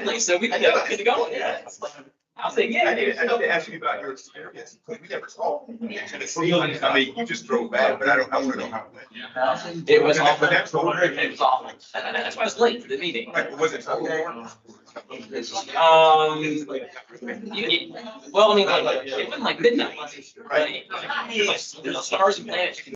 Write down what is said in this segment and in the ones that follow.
Like, so we can go. I'll say, yeah. I need to ask you about your experience. We never talked. I mean, you just drove back, but I want to know how it went. It was awful. But that's all. It was awful. And that's why I was late for the meeting. Right, was it so? Well, I mean, like, it wasn't like midnight. Right. Like, stars and planets. You can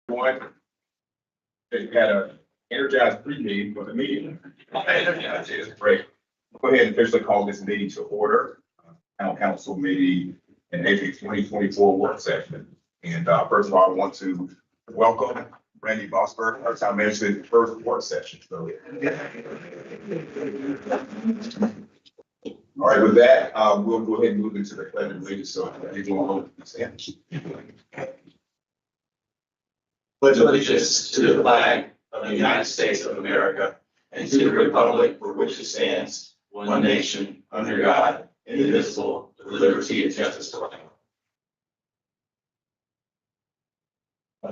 One, they had a energized pre-meeting for the meeting. It's great. Go ahead and officially call this meeting to order. Town Council meeting in April 2024 work session. And first of all, I want to welcome Randy Bosberg, our town manager, to the first work session. So, all right, with that, we'll go ahead and move into the pledge of allegiance. So everyone hold his hand. Pledge allegiance to the flag of the United States of America and to the republic for which it stands, one nation, under God, indivisible, with liberty and justice for all.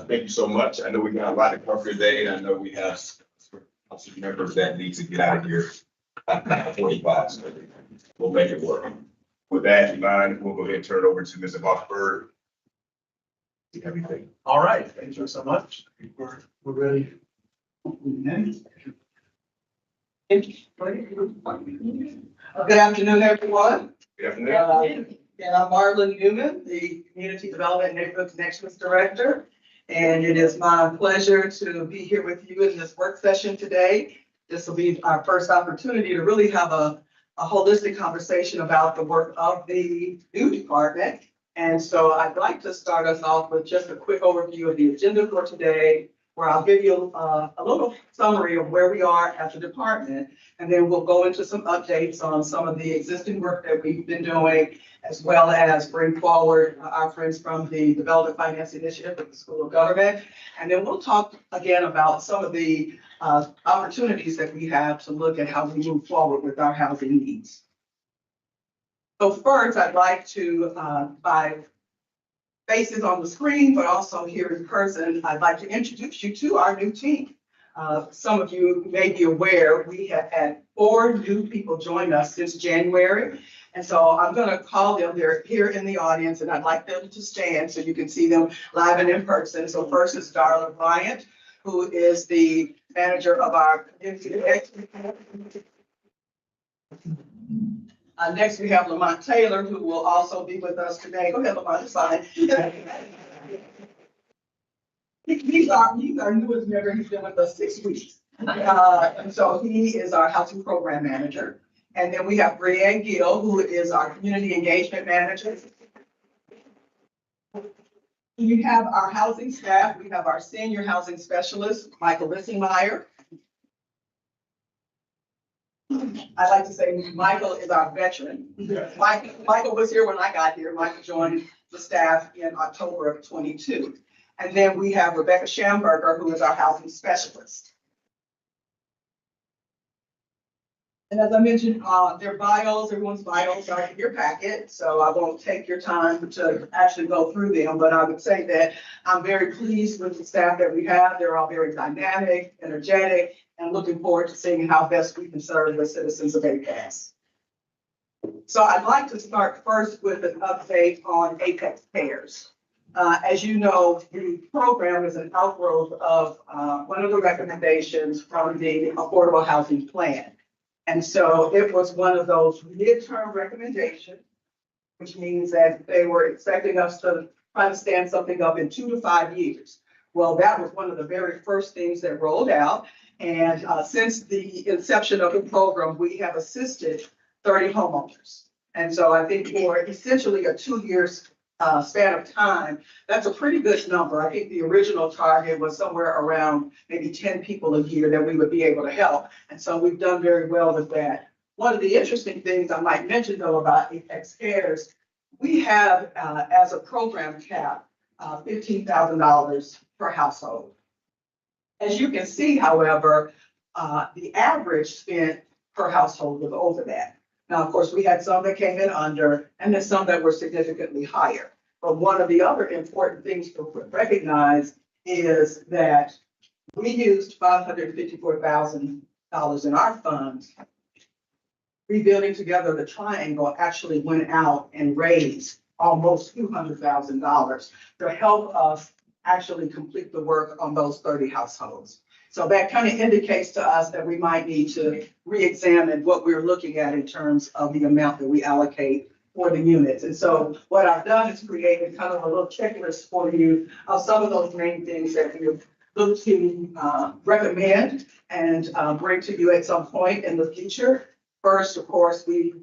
Thank you so much. I know we got a lot to cover today, and I know we have some members that need to get out of here at 45, so we'll make it work. With that in mind, we'll go ahead and turn it over to Mr. Bosberg. Do you have anything? All right, thank you so much. We're ready. Good afternoon, everyone. Good afternoon. And I'm Marlon Newman, the Community Development and Neighborhood Connections Director. And it is my pleasure to be here with you in this work session today. This will be our first opportunity to really have a holistic conversation about the work of the new department. And so I'd like to start us off with just a quick overview of the agenda for today, where I'll give you a little summary of where we are at the department. And then we'll go into some updates on some of the existing work that we've been doing, as well as bring forward our friends from the Development Finance Initiative at the School of Government. And then we'll talk again about some of the opportunities that we have to look at how we move forward with our housing needs. So first, I'd like to, by faces on the screen, but also here in person, I'd like to introduce you to our new team. Some of you may be aware, we have had 4 new people join us since January. And so I'm going to call them, they're here in the audience, and I'd like them to stand so you can see them live and in person. So first is Darla Bryant, who is the manager of our community. Next, we have Lamont Taylor, who will also be with us today. Go ahead, Lamont, it's fine. He's our newest member. He's been with us 6 weeks. And so he is our housing program manager. And then we have Brianne Gill, who is our community engagement manager. We have our housing staff. We have our senior housing specialist, Michael Lissingmeyer. I like to say Michael is our veteran. Michael was here when I got here. Michael joined the staff in October of 22. And then we have Rebecca Schamberger, who is our housing specialist. And as I mentioned, their bios, everyone's bios are in your packet, so I won't take your time to actually go through them, but I would say that I'm very pleased with the staff that we have. They're all very dynamic, energetic, and looking forward to seeing how best we can serve the citizens of Apex. So I'd like to start first with an update on Apex Cares. As you know, the program is an outgrowth of one of the recommendations from the Affordable Housing Plan. And so it was one of those midterm recommendations, which means that they were expecting us to try to stand something up in 2 to 5 years. Well, that was one of the very first things that rolled out. And since the inception of the program, we have assisted 30 homeowners. And so I think for essentially a 2 years span of time, that's a pretty good number. I think the original target was somewhere around maybe 10 people a year that we would be able to help. And so we've done very well with that. One of the interesting things I might mention though about Apex Cares, we have as a program cap, $15,000 per household. As you can see, however, the average spent per household was over that. Now, of course, we had some that came in under and then some that were significantly higher. But one of the other important things to recognize is that we used $554,000 in our funds. Rebuilding Together the Triangle actually went out and raised almost $200,000 to help us actually complete the work on those 30 households. So that kind of indicates to us that we might need to re-examine what we're looking at in terms of the amount that we allocate for the units. And so what I've done is created kind of a little checklist for you of some of those main things that we look to recommend and bring to you at some point in the future. First, of course, we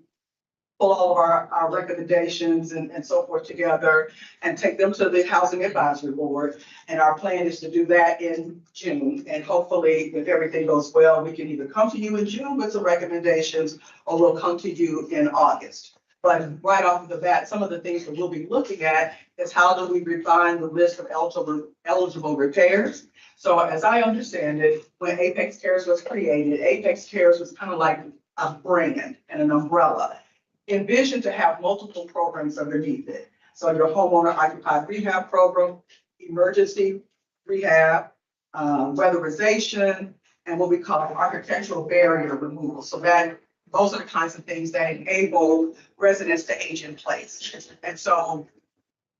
pull all of our recommendations and so forth together and take them to the Housing Advisory Board. And our plan is to do that in June. And hopefully, if everything goes well, we can either come to you in June with some recommendations or we'll come to you in August. But right off the bat, some of the things that we'll be looking at is how do we refine the list of eligible repairs. So as I understand it, when Apex Cares was created, Apex Cares was kind of like a brand and an umbrella, envisioned to have multiple programs underneath it. So your homeowner occupied rehab program, emergency rehab, weatherization, and what we call architectural barrier removal. So that those are the kinds of things that enable residents to age in place. And so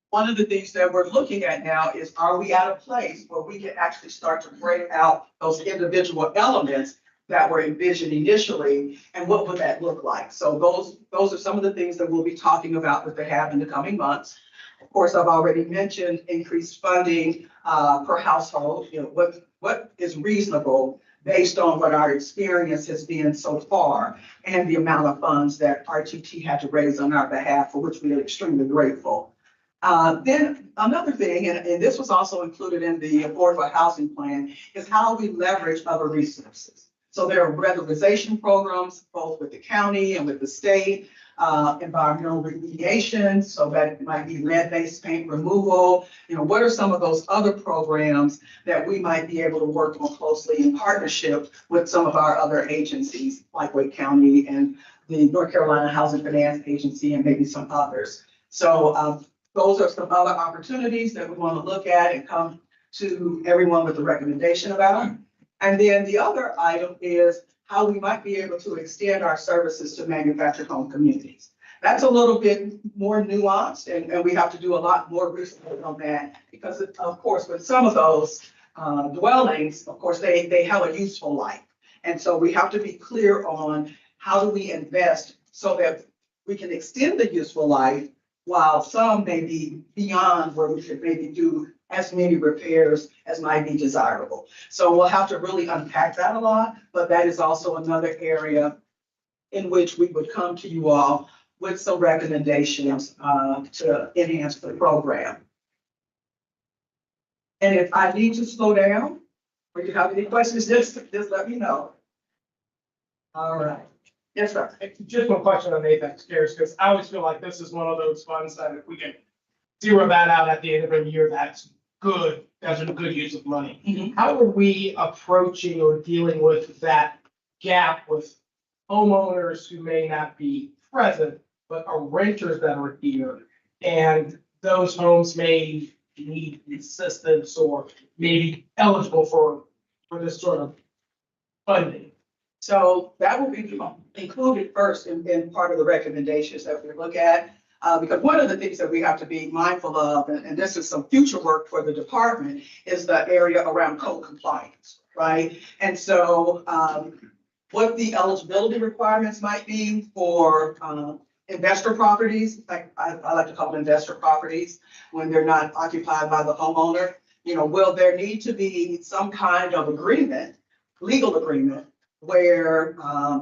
one of the things that we're looking at now is, are we at a place where we can actually start to break out those individual elements that were envisioned initially, and what would that look like? So those are some of the things that we'll be talking about with the HAB in the coming months. Of course, I've already mentioned increased funding per household. You know, what is reasonable based on what our experience has been so far and the amount of funds that RTT had to raise on our behalf, for which we are extremely grateful. Then another thing, and this was also included in the Affordable Housing Plan, is how we leverage other resources. So there are weatherization programs, both with the county and with the state, environmental remediation, so that might be lead-based paint removal. You know, what are some of those other programs that we might be able to work more closely in partnership with some of our other agencies, like Wake County and the North Carolina Housing Finance Agency and maybe some others. So those are some other opportunities that we want to look at and come to everyone with a recommendation about. And then the other item is how we might be able to extend our services to manufactured home communities. That's a little bit more nuanced, and we have to do a lot more research on that, because of course, with some of those dwellings, of course, they have a useful life. And so we have to be clear on how do we invest so that we can extend the useful life, while some may be beyond where we should maybe do as many repairs as might be desirable. So we'll have to really unpack that a lot, but that is also another area in which we would come to you all with some recommendations to enhance the program. And if I need to slow down, or you have any questions, just let me know. All right. Yes, sir. Just one question on Apex Cares, because I always feel like this is one of those funds that if we can zero that out at the end of the year, that's good. That's a good use of money. Mhm. How are we approaching or dealing with that gap with homeowners who may not be present, but are renters that are here. And those homes may need assistance or may be eligible for this sort of funding. So that will be included first in part of the recommendations that we look at. Because one of the things that we have to be mindful of, and this is some future work for the department, is the area around code compliance, right? And so what the eligibility requirements might be for investor properties, like I like to call them investor properties, when they're not occupied by the homeowner. You know, will there need to be some kind of agreement, legal agreement, where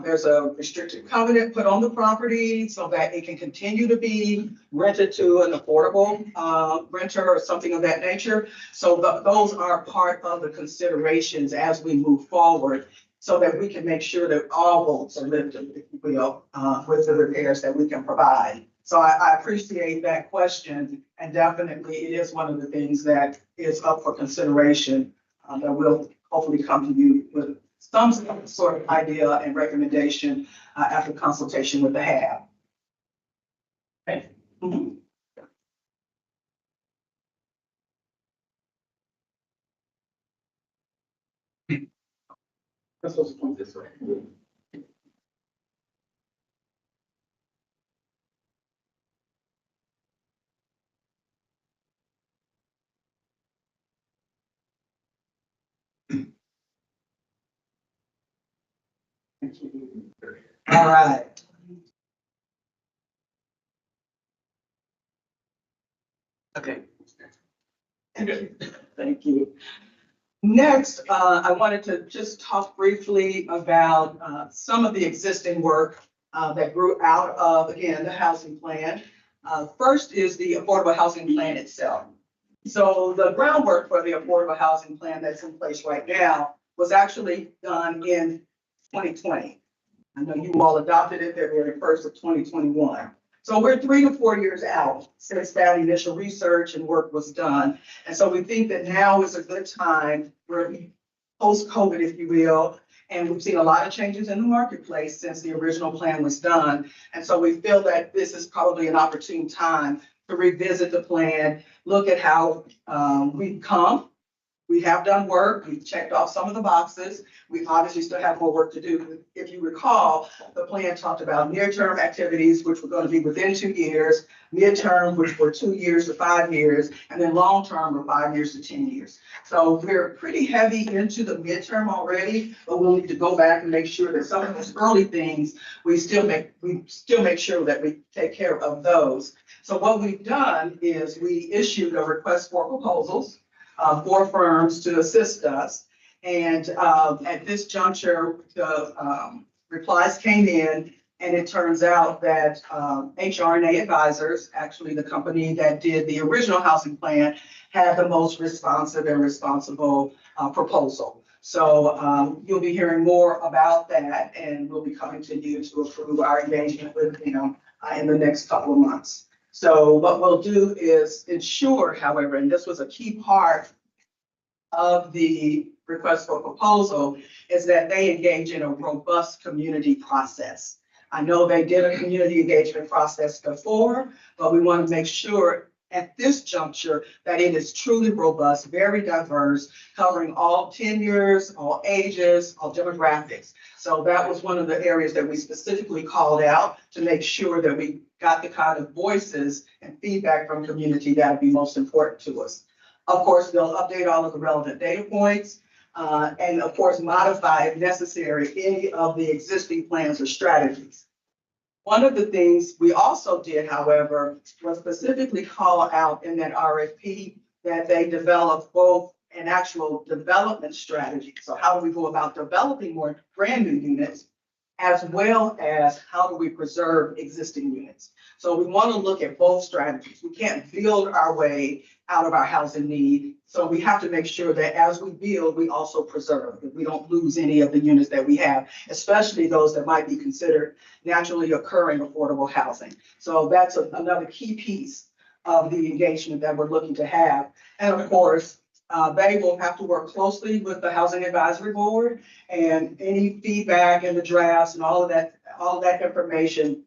there's a restricted covenant put on the property so that it can continue to be rented to an affordable renter or something of that nature. So those are part of the considerations as we move forward, so that we can make sure that all votes are lifted, if you will, with the repairs that we can provide. So I appreciate that question, and definitely it is one of the things that is up for consideration that we'll hopefully come to you with some sort of idea and recommendation after consultation with the HAB. Okay. Mhm. Let's just point this way. All right. Okay. Thank you. Next, I wanted to just talk briefly about some of the existing work that grew out of, again, the housing plan. First is the affordable housing plan itself. So the groundwork for the affordable housing plan that's in place right now was actually done in 2020. I know you all adopted it February 1st of 2021. So we're 3 to 4 years out since that initial research and work was done. And so we think that now is a good time, we're post-COVID, if you will, and we've seen a lot of changes in the marketplace since the original plan was done. And so we feel that this is probably an opportune time to revisit the plan, look at how we've come. We have done work, we've checked off some of the boxes. We obviously still have more work to do. If you recall, the plan talked about near-term activities, which were going to be within 2 years, midterm, which were 2 years to 5 years, and then long-term were 5 years to 10 years. So we're pretty heavy into the midterm already, but we'll need to go back and make sure that some of those early things, we still make sure that we take care of those. So what we've done is we issued a request for proposals for firms to assist us. And at this juncture, the replies came in, and it turns out that HRNA Advisors, actually the company that did the original housing plan, had the most responsive and responsible proposal. So you'll be hearing more about that, and we'll be coming to you to approve our engagement with them in the next couple of months. So what we'll do is ensure, however, and this was a key part of the request for proposal, is that they engage in a robust community process. I know they did a community engagement process before, but we want to make sure at this juncture that it is truly robust, very diverse, covering all tenures, all ages, all demographics. So that was one of the areas that we specifically called out to make sure that we got the kind of voices and feedback from community that would be most important to us. Of course, they'll update all of the relevant data points, and of course, modify if necessary any of the existing plans or strategies. One of the things we also did, however, was specifically call out in that RFP that they develop both an actual development strategy. So how do we go about developing more brand new units, as well as how do we preserve existing units? So we want to look at both strategies. We can't build our way out of our housing need. So we have to make sure that as we build, we also preserve, that we don't lose any of the units that we have, especially those that might be considered naturally occurring affordable housing. So that's another key piece of the engagement that we're looking to have. And of course, They will have to work closely with the Housing Advisory Board, and any feedback and the drafts and all of that information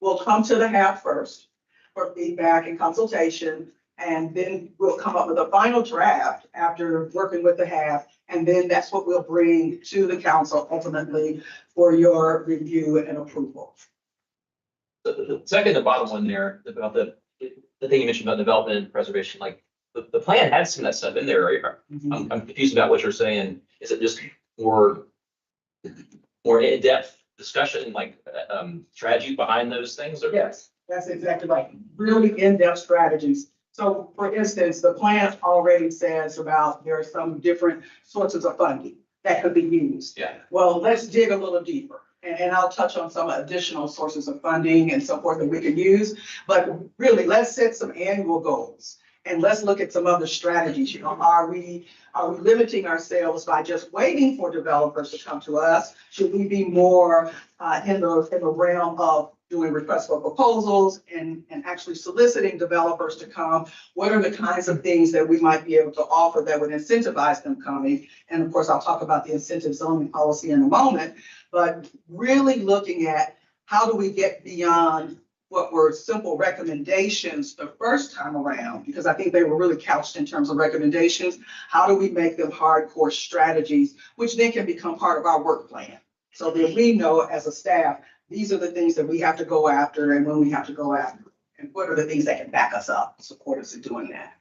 will come to the HAB first for feedback and consultation. And then we'll come up with a final draft after working with the HAB. And then that's what we'll bring to the council ultimately for your review and approval. The second, the bottom one there, about the thing you mentioned about development and preservation, like, the plan had some of that stuff in there. I'm confused about what you're saying. Is it just more in-depth discussion, like, strategy behind those things, or? Yes, that's exactly right. Really in-depth strategies. So for instance, the plan already says about there are some different sources of funding that could be used. Yeah. Well, let's dig a little deeper. And I'll touch on some additional sources of funding and so forth that we can use. But really, let's set some annual goals. And let's look at some other strategies. You know, are we limiting ourselves by just waiting for developers to come to us? Should we be more in the realm of doing requests for proposals and actually soliciting developers to come? What are the kinds of things that we might be able to offer that would incentivize them coming? And of course, I'll talk about the incentive zoning policy in a moment, but really looking at how do we get beyond what were simple recommendations the first time around, because I think they were really couched in terms of recommendations. How do we make them hardcore strategies, which then can become part of our work plan? So that we know as a staff, these are the things that we have to go after and when we have to go after. And what are the things that can back us up, support us in doing that?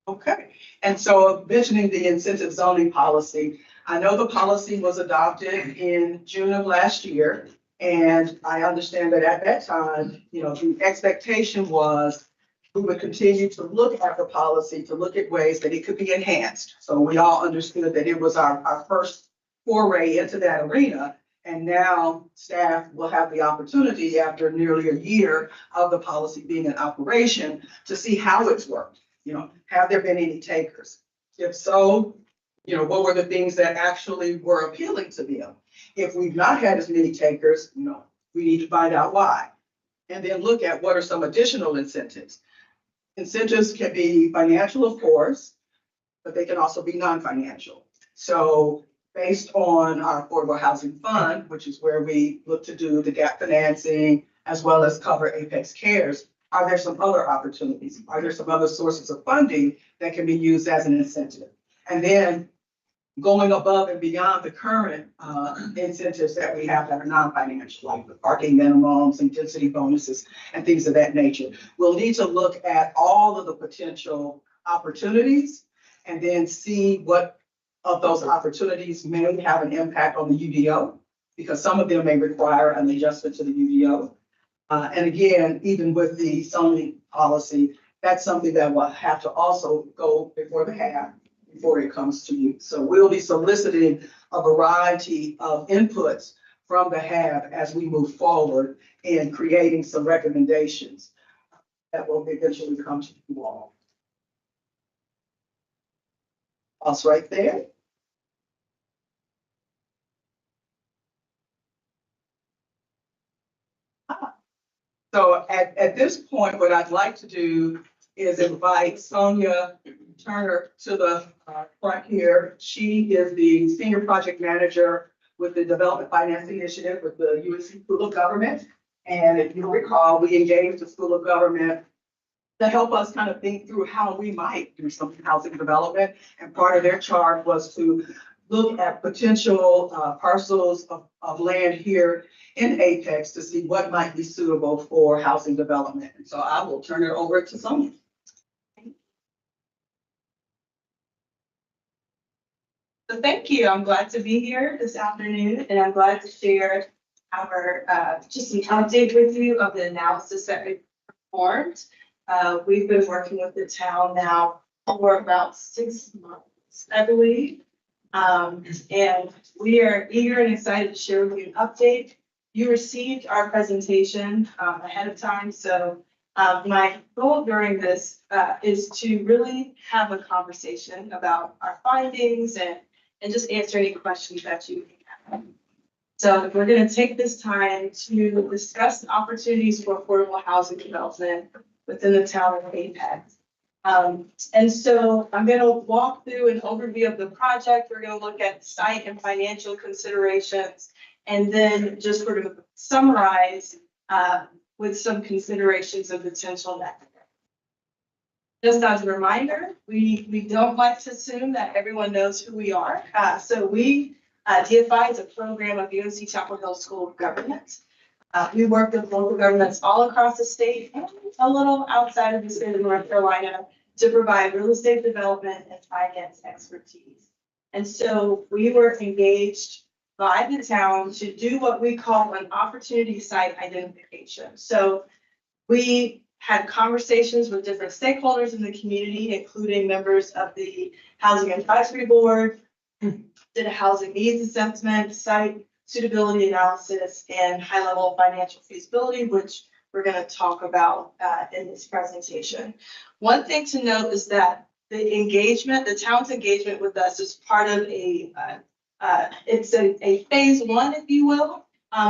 Okay, and so mentioning the incentive zoning policy, I know the policy was adopted in June of last year. And I understand that at that time, you know, the expectation was we would continue to look at the policy, to look at ways that it could be enhanced. So we all understood that it was our first foray into that arena. And now staff will have the opportunity after nearly a year of the policy being in operation to see how it's worked. You know, have there been any takers? If so, you know, what were the things that actually were appealing to them? If we've not had as many takers, you know, we need to find out why. And then look at what are some additional incentives. Incentives can be financial, of course, but they can also be non-financial. So based on our Affordable Housing Fund, which is where we look to do the gap financing, as well as cover Apex Cares, are there some other opportunities? Are there some other sources of funding that can be used as an incentive? And then going above and beyond the current incentives that we have that are non-financial, like the parking minimums and density bonuses and things of that nature. We'll need to look at all of the potential opportunities and then see what of those opportunities may have an impact on the UDO, because some of them may require an adjustment to the UDO. And again, even with the zoning policy, that's something that will have to also go before the HAB before it comes to you. So we'll be soliciting a variety of inputs from the HAB as we move forward in creating some recommendations that will eventually come to you all. Us right there. So at this point, what I'd like to do is invite Sonia Turner to the front here. She is the Senior Project Manager with the Development Finance Initiative with the UNC School of Government. And if you recall, we engaged the School of Government to help us kind of think through how we might do some housing development. And part of their charge was to look at potential parcels of land here in Apex to see what might be suitable for housing development. And so I will turn it over to Sonia. So thank you. I'm glad to be here this afternoon, and I'm glad to share our just an update with you of the analysis that we performed. We've been working with the town now for about 6 months, I believe. And we are eager and excited to share with you an update. You received our presentation ahead of time, so my goal during this is to really have a conversation about our findings and just answer any questions that you have. So we're going to take this time to discuss opportunities for affordable housing development within the town of Apex. And so I'm gonna walk through an overview of the project. We're gonna look at site and financial considerations, and then just sort of summarize with some considerations of potential next steps. Just as a reminder, we don't like to assume that everyone knows who we are. So DFI is a program of UNC Chapel Hill School of Government. We work with local governments all across the state and a little outside of the state of North Carolina to provide real estate development and finance expertise. And so we were engaged by the town to do what we call an opportunity site identification. So we had conversations with different stakeholders in the community, including members of the Housing Advisory Board, did a housing needs assessment, site suitability analysis, and high-level financial feasibility, which we're going to talk about in this presentation. One thing to note is that the town's engagement with us is part of it's a phase one, if you will.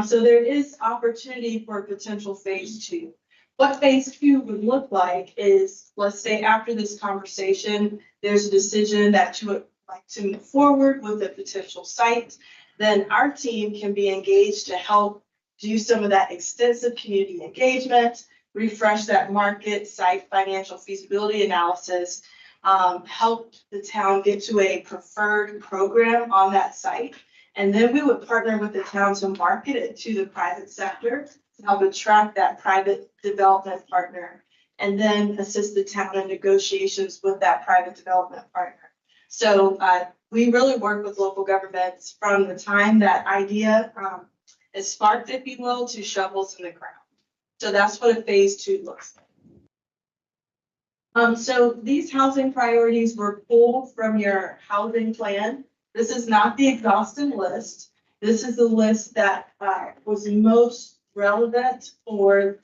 So there is opportunity for potential phase two. What phase two would look like is, let's say after this conversation, there's a decision that you would like to move forward with a potential site, then our team can be engaged to help do some of that extensive community engagement, refresh that market site financial feasibility analysis, help the town get to a preferred program on that site. And then we would partner with the town to market it to the private sector to help attract that private development partner, and then assist the town in negotiations with that private development partner. So we really work with local governments from the time that idea is sparked, if you will, to shovels in the ground. So that's what a phase two looks like. So these housing priorities were pulled from your housing plan. This is not the exhaustive list. This is the list that was most relevant for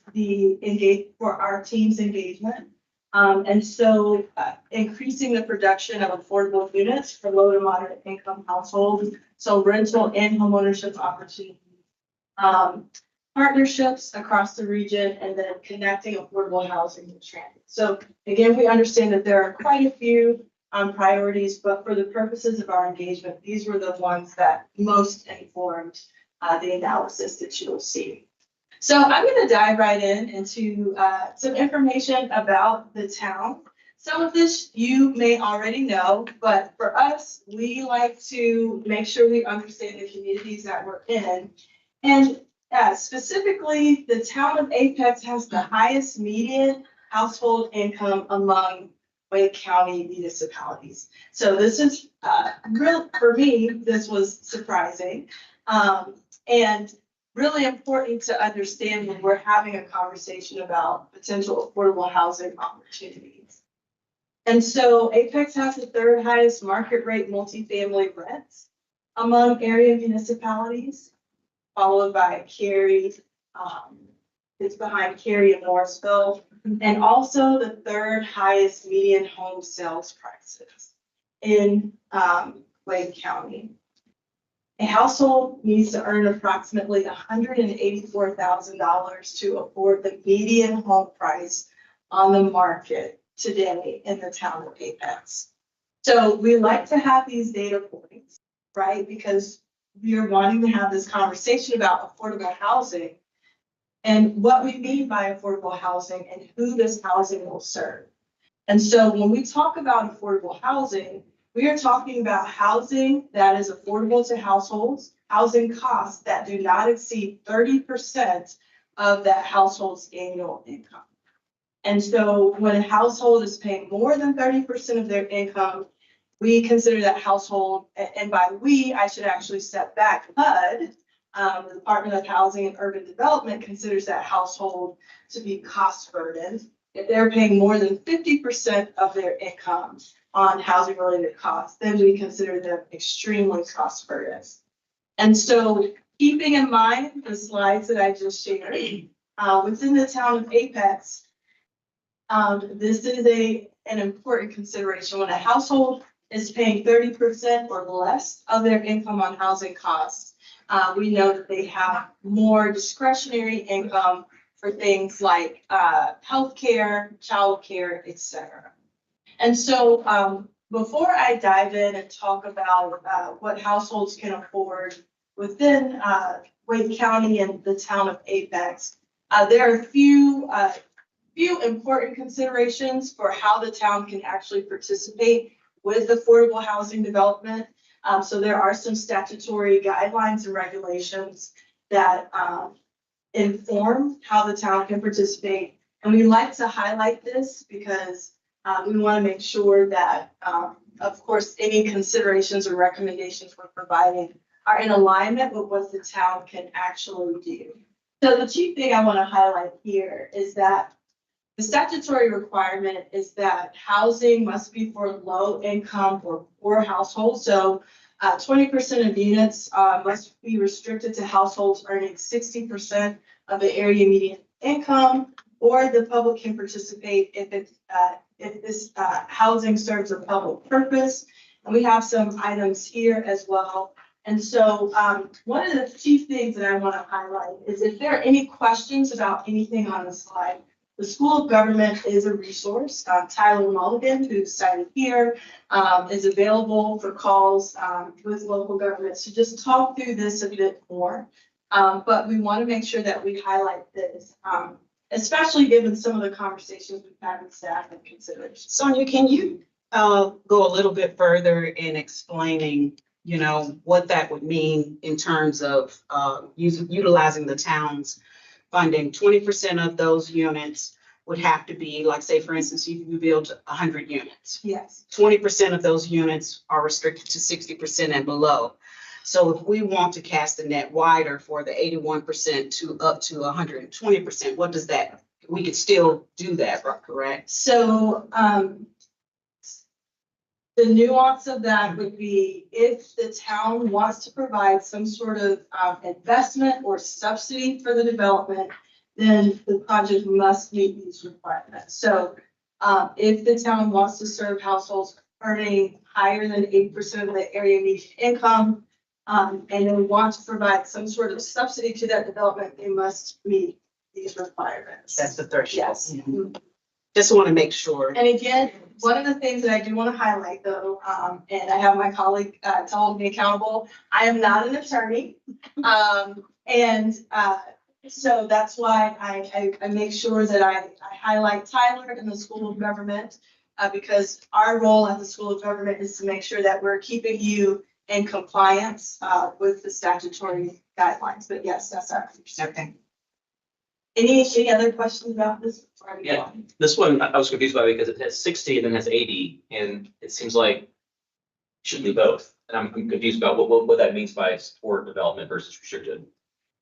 our team's engagement. And so increasing the production of affordable units for low to moderate income households, so rental and homeownership opportunities, partnerships across the region, and then connecting affordable housing with transit. So again, we understand that there are quite a few priorities, but for the purposes of our engagement, these were the ones that most informed the analysis that you will see. So I'm going to dive right into some information about the town. Some of this you may already know, but for us, we like to make sure we understand the communities that we're in. And specifically, the town of Apex has the highest median household income among Wake County municipalities. So this is real for me. This was surprising and really important to understand when we're having a conversation about potential affordable housing opportunities. And so Apex has the third highest market rate multifamily rents among area municipalities, followed by Cary. It's behind Cary and Morrisville, and also the third highest median home sales prices in Wake County. A household needs to earn approximately $184,000 to afford the median home price on the market today in the town of Apex. So we like to have these data points, right? Because we are wanting to have this conversation about affordable housing and what we mean by affordable housing and who this housing will serve. And so when we talk about affordable housing, we are talking about housing that is affordable to households, housing costs that do not exceed 30% of that household's annual income. And so when a household is paying more than 30% of their income, we consider that household, and by we, I should actually step back. HUD, the Department of Housing and Urban Development, considers that household to be cost burdened. If they're paying more than 50% of their income on housing related costs, then we consider them extremely cost burdened. And so keeping in mind the slides that I just shared, within the town of Apex, this is an important consideration. When a household is paying 30% or less of their income on housing costs, we know that they have more discretionary income for things like healthcare, childcare, et cetera. And so before I dive in and talk about what households can afford within Wake County and the town of Apex, there are a few important considerations for how the town can actually participate with affordable housing development. So there are some statutory guidelines and regulations that inform how the town can participate. And we like to highlight this because we want to make sure that, of course, any considerations or recommendations we're providing are in alignment with what the town can actually do. So the chief thing I want to highlight here is that the statutory requirement is that housing must be for low income or poor households. So 20% of units must be restricted to households earning 60% of the area median income, or the public can participate if this housing serves a public purpose. And we have some items here as well. And so one of the chief things that I want to highlight is if there are any questions about anything on the slide, the School of Government is a resource. Tyler Mulligan, who's cited here, is available for calls with local governments to just talk through this a bit more. But we want to make sure that we highlight this, especially given some of the conversations we've had with staff and considerations. Sonia, can you go a little bit further in explaining, what that would mean in terms of utilizing the town's funding? 20% of those units would have to be, like, say, for instance, you build 100 units. Yes. 20% of those units are restricted to 60% and below. So if we want to cast the net wider for the 81% to up to 120%, what does that, we could still do that, correct? So the nuance of that would be if the town wants to provide some sort of investment or subsidy for the development, then the project must meet these requirements. So if the town wants to serve households earning higher than 8% of the area median income, and then want to provide some sort of subsidy to that development, they must meet these requirements. That's the threshold. Yes. Just want to make sure. And again, one of the things that I do want to highlight though, and I have my colleague to hold me accountable, I am not an attorney. So that's why I make sure that I highlight Tyler and the School of Government, because our role at the School of Government is to make sure that we're keeping you in compliance with the statutory guidelines. But yes, that's our understanding. Okay. Any other questions about this? before I go Yeah. on? This one, I was confused by because it has 60 and then has 80, and it seems like it should be both. And I'm confused about what that means by support development versus restricted.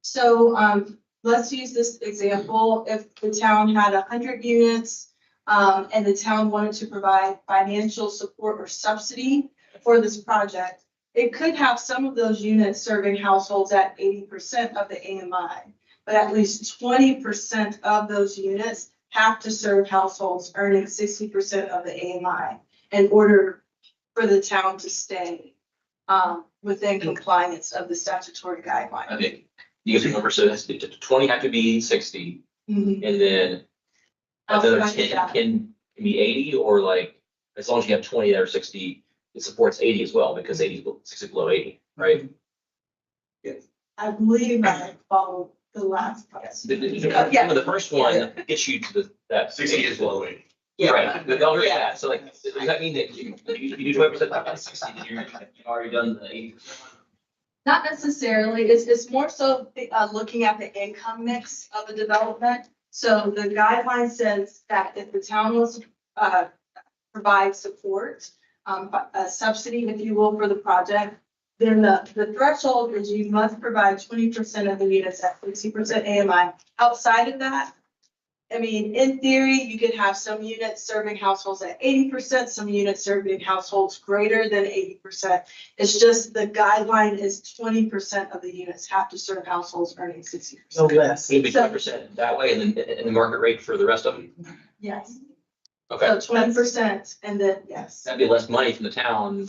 So let's use this example. If the town had 100 units and the town wanted to provide financial support or subsidy for this project, it could have some of those units serving households at 80% of the AMI, but at least 20% of those units have to serve households earning 60% of the AMI in order for the town to stay within compliance of the statutory I guidelines. think you guys remember, so that's 20 have to be 60, Mhm. and then another 10 can be 80, or like, as long as you have 20 that are 60, it supports 80 as well, because 80 is 60 below 80, right? I believe I followed the last part. The first one gets you to that 60 is below 80. Yeah. Right, but they'll read that, so like, does that mean that you do 20% of 60, then you've already done the 80%? Not necessarily, it's more so looking at the income mix of a development. So the guideline says that if the town wants to provide support, a subsidy, if you will, for the project, then the threshold is you must provide 20% of the units at 60% AMI. Outside of that, I mean, in theory, you could have some units serving households at 80%, some units serving households greater than 80%. It's just the guideline is 20% of the units have to serve households earning 60%. No less. It'd be 20% that way, and then the market rate for the rest of them? Yes, Okay, so 20%, and then, yes. that'd be less money from the town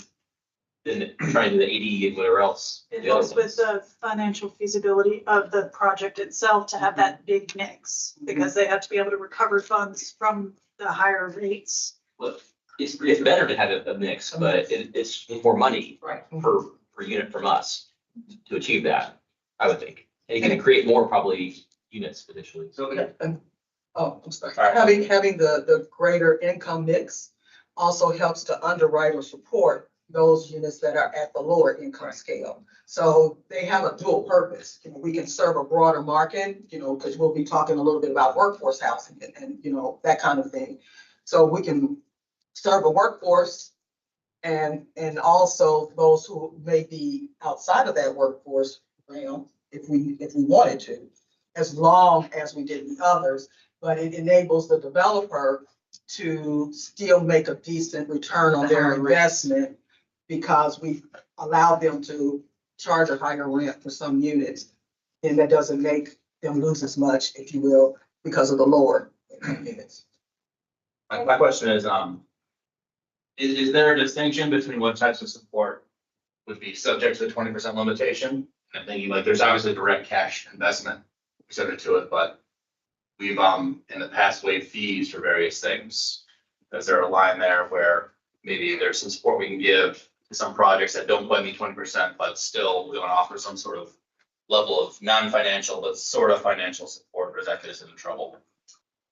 than trying to do the 80 and whatever else. It the other helps with ones. the financial feasibility of the project itself to have that big mix, because they have to be able to recover funds from the higher rates. Well, it's better to have a mix, but it's more money Right. per unit from us to achieve that, I would think. And you can create more probably units potentially. So, Yeah, and, oh, I'm sorry. All right. Having the greater income mix also helps to underwrite or support those units that are at the lower income scale. So they have a dual purpose. You know, we can serve a broader market, you know, because we'll be talking a little bit about workforce housing and, you know, that kind of thing. So we can serve a workforce and also those who may be outside of that workforce realm, if we wanted to, as long as we did the others. But it enables the developer to still make a decent return on their investment because we allowed them to charge a higher rent for some units. And that doesn't make them lose as much, if you will, because of the lower income units. my question is there a distinction between what types of support would be subject to the 20% limitation? I'm thinking like, there's obviously direct cash investment subject to it, but we've, in the past waived fees for various things. Is there a line there where maybe there's some support we can give to some projects that don't quite meet 20%, but still we want to offer some sort of level of non-financial, but sort of financial support, or is that just in trouble?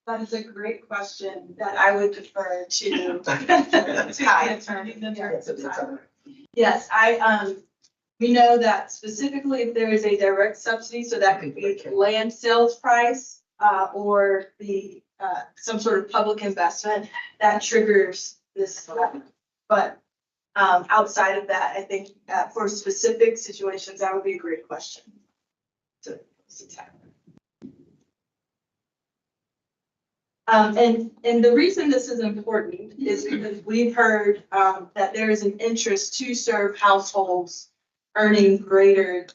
That is a great question that I would defer to Ty attorney. Yes, we know that specifically if there is a direct subsidy, so that could be land sales price, or the, some sort of public investment that triggers this. But, outside of that, I think, for specific situations, that would be a great question. And the reason this is important is because we've heard, that there is an interest to serve households earning greater,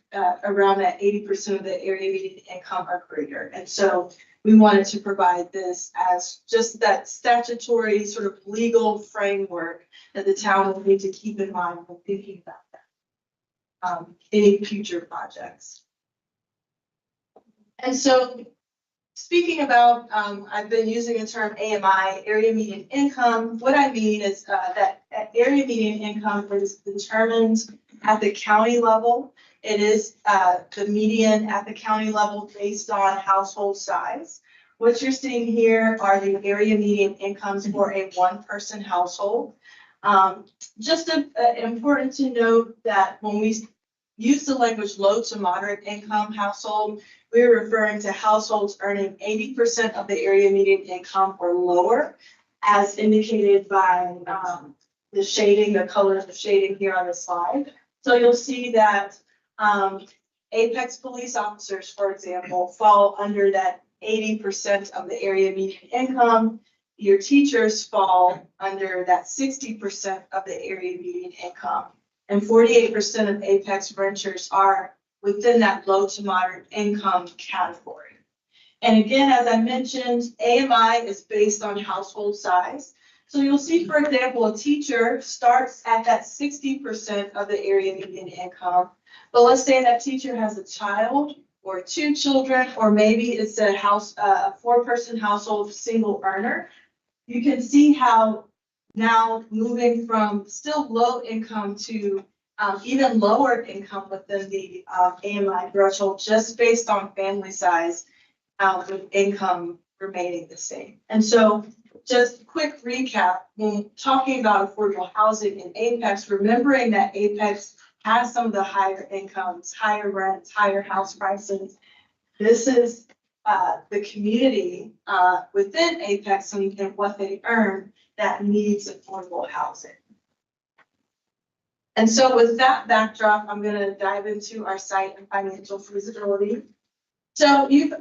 around that 80% of the area median income or greater. And so we wanted to provide this as just that statutory sort of legal framework that the town will need to keep in mind when thinking about that. Any future projects. And so speaking about, I've been using the term AMI, area median income. What I mean is that area median income is determined at the county level. It is the median at the county level based on household size. What you're seeing here are the area median incomes for a one-person household. Just important to note that when we use the language low to moderate income household, we're referring to households earning 80% of the area median income or lower, as indicated by the shading, the color of the shading here on the slide. So you'll see that Apex police officers, for example, fall under that 80% of the area median income. Your teachers fall under that 60% of the area median income. And 48% of Apex renters are within that low to moderate income category. And again, as I mentioned, AMI is based on household size. So you'll see, for example, a teacher starts at that 60% of the area median income. But let's say that teacher has a child or two children, or maybe it's a four-person household single earner. You can see how now moving from still low income to even lower income within the AMI threshold, just based on family size, with income remaining the same. And so just quick recap, when talking about affordable housing in Apex, remembering that Apex has some of the higher incomes, higher rents, higher house prices. This is the community within Apex and what they earn that needs affordable housing. And so with that backdrop, I'm going to dive into our site and financial feasibility. So we've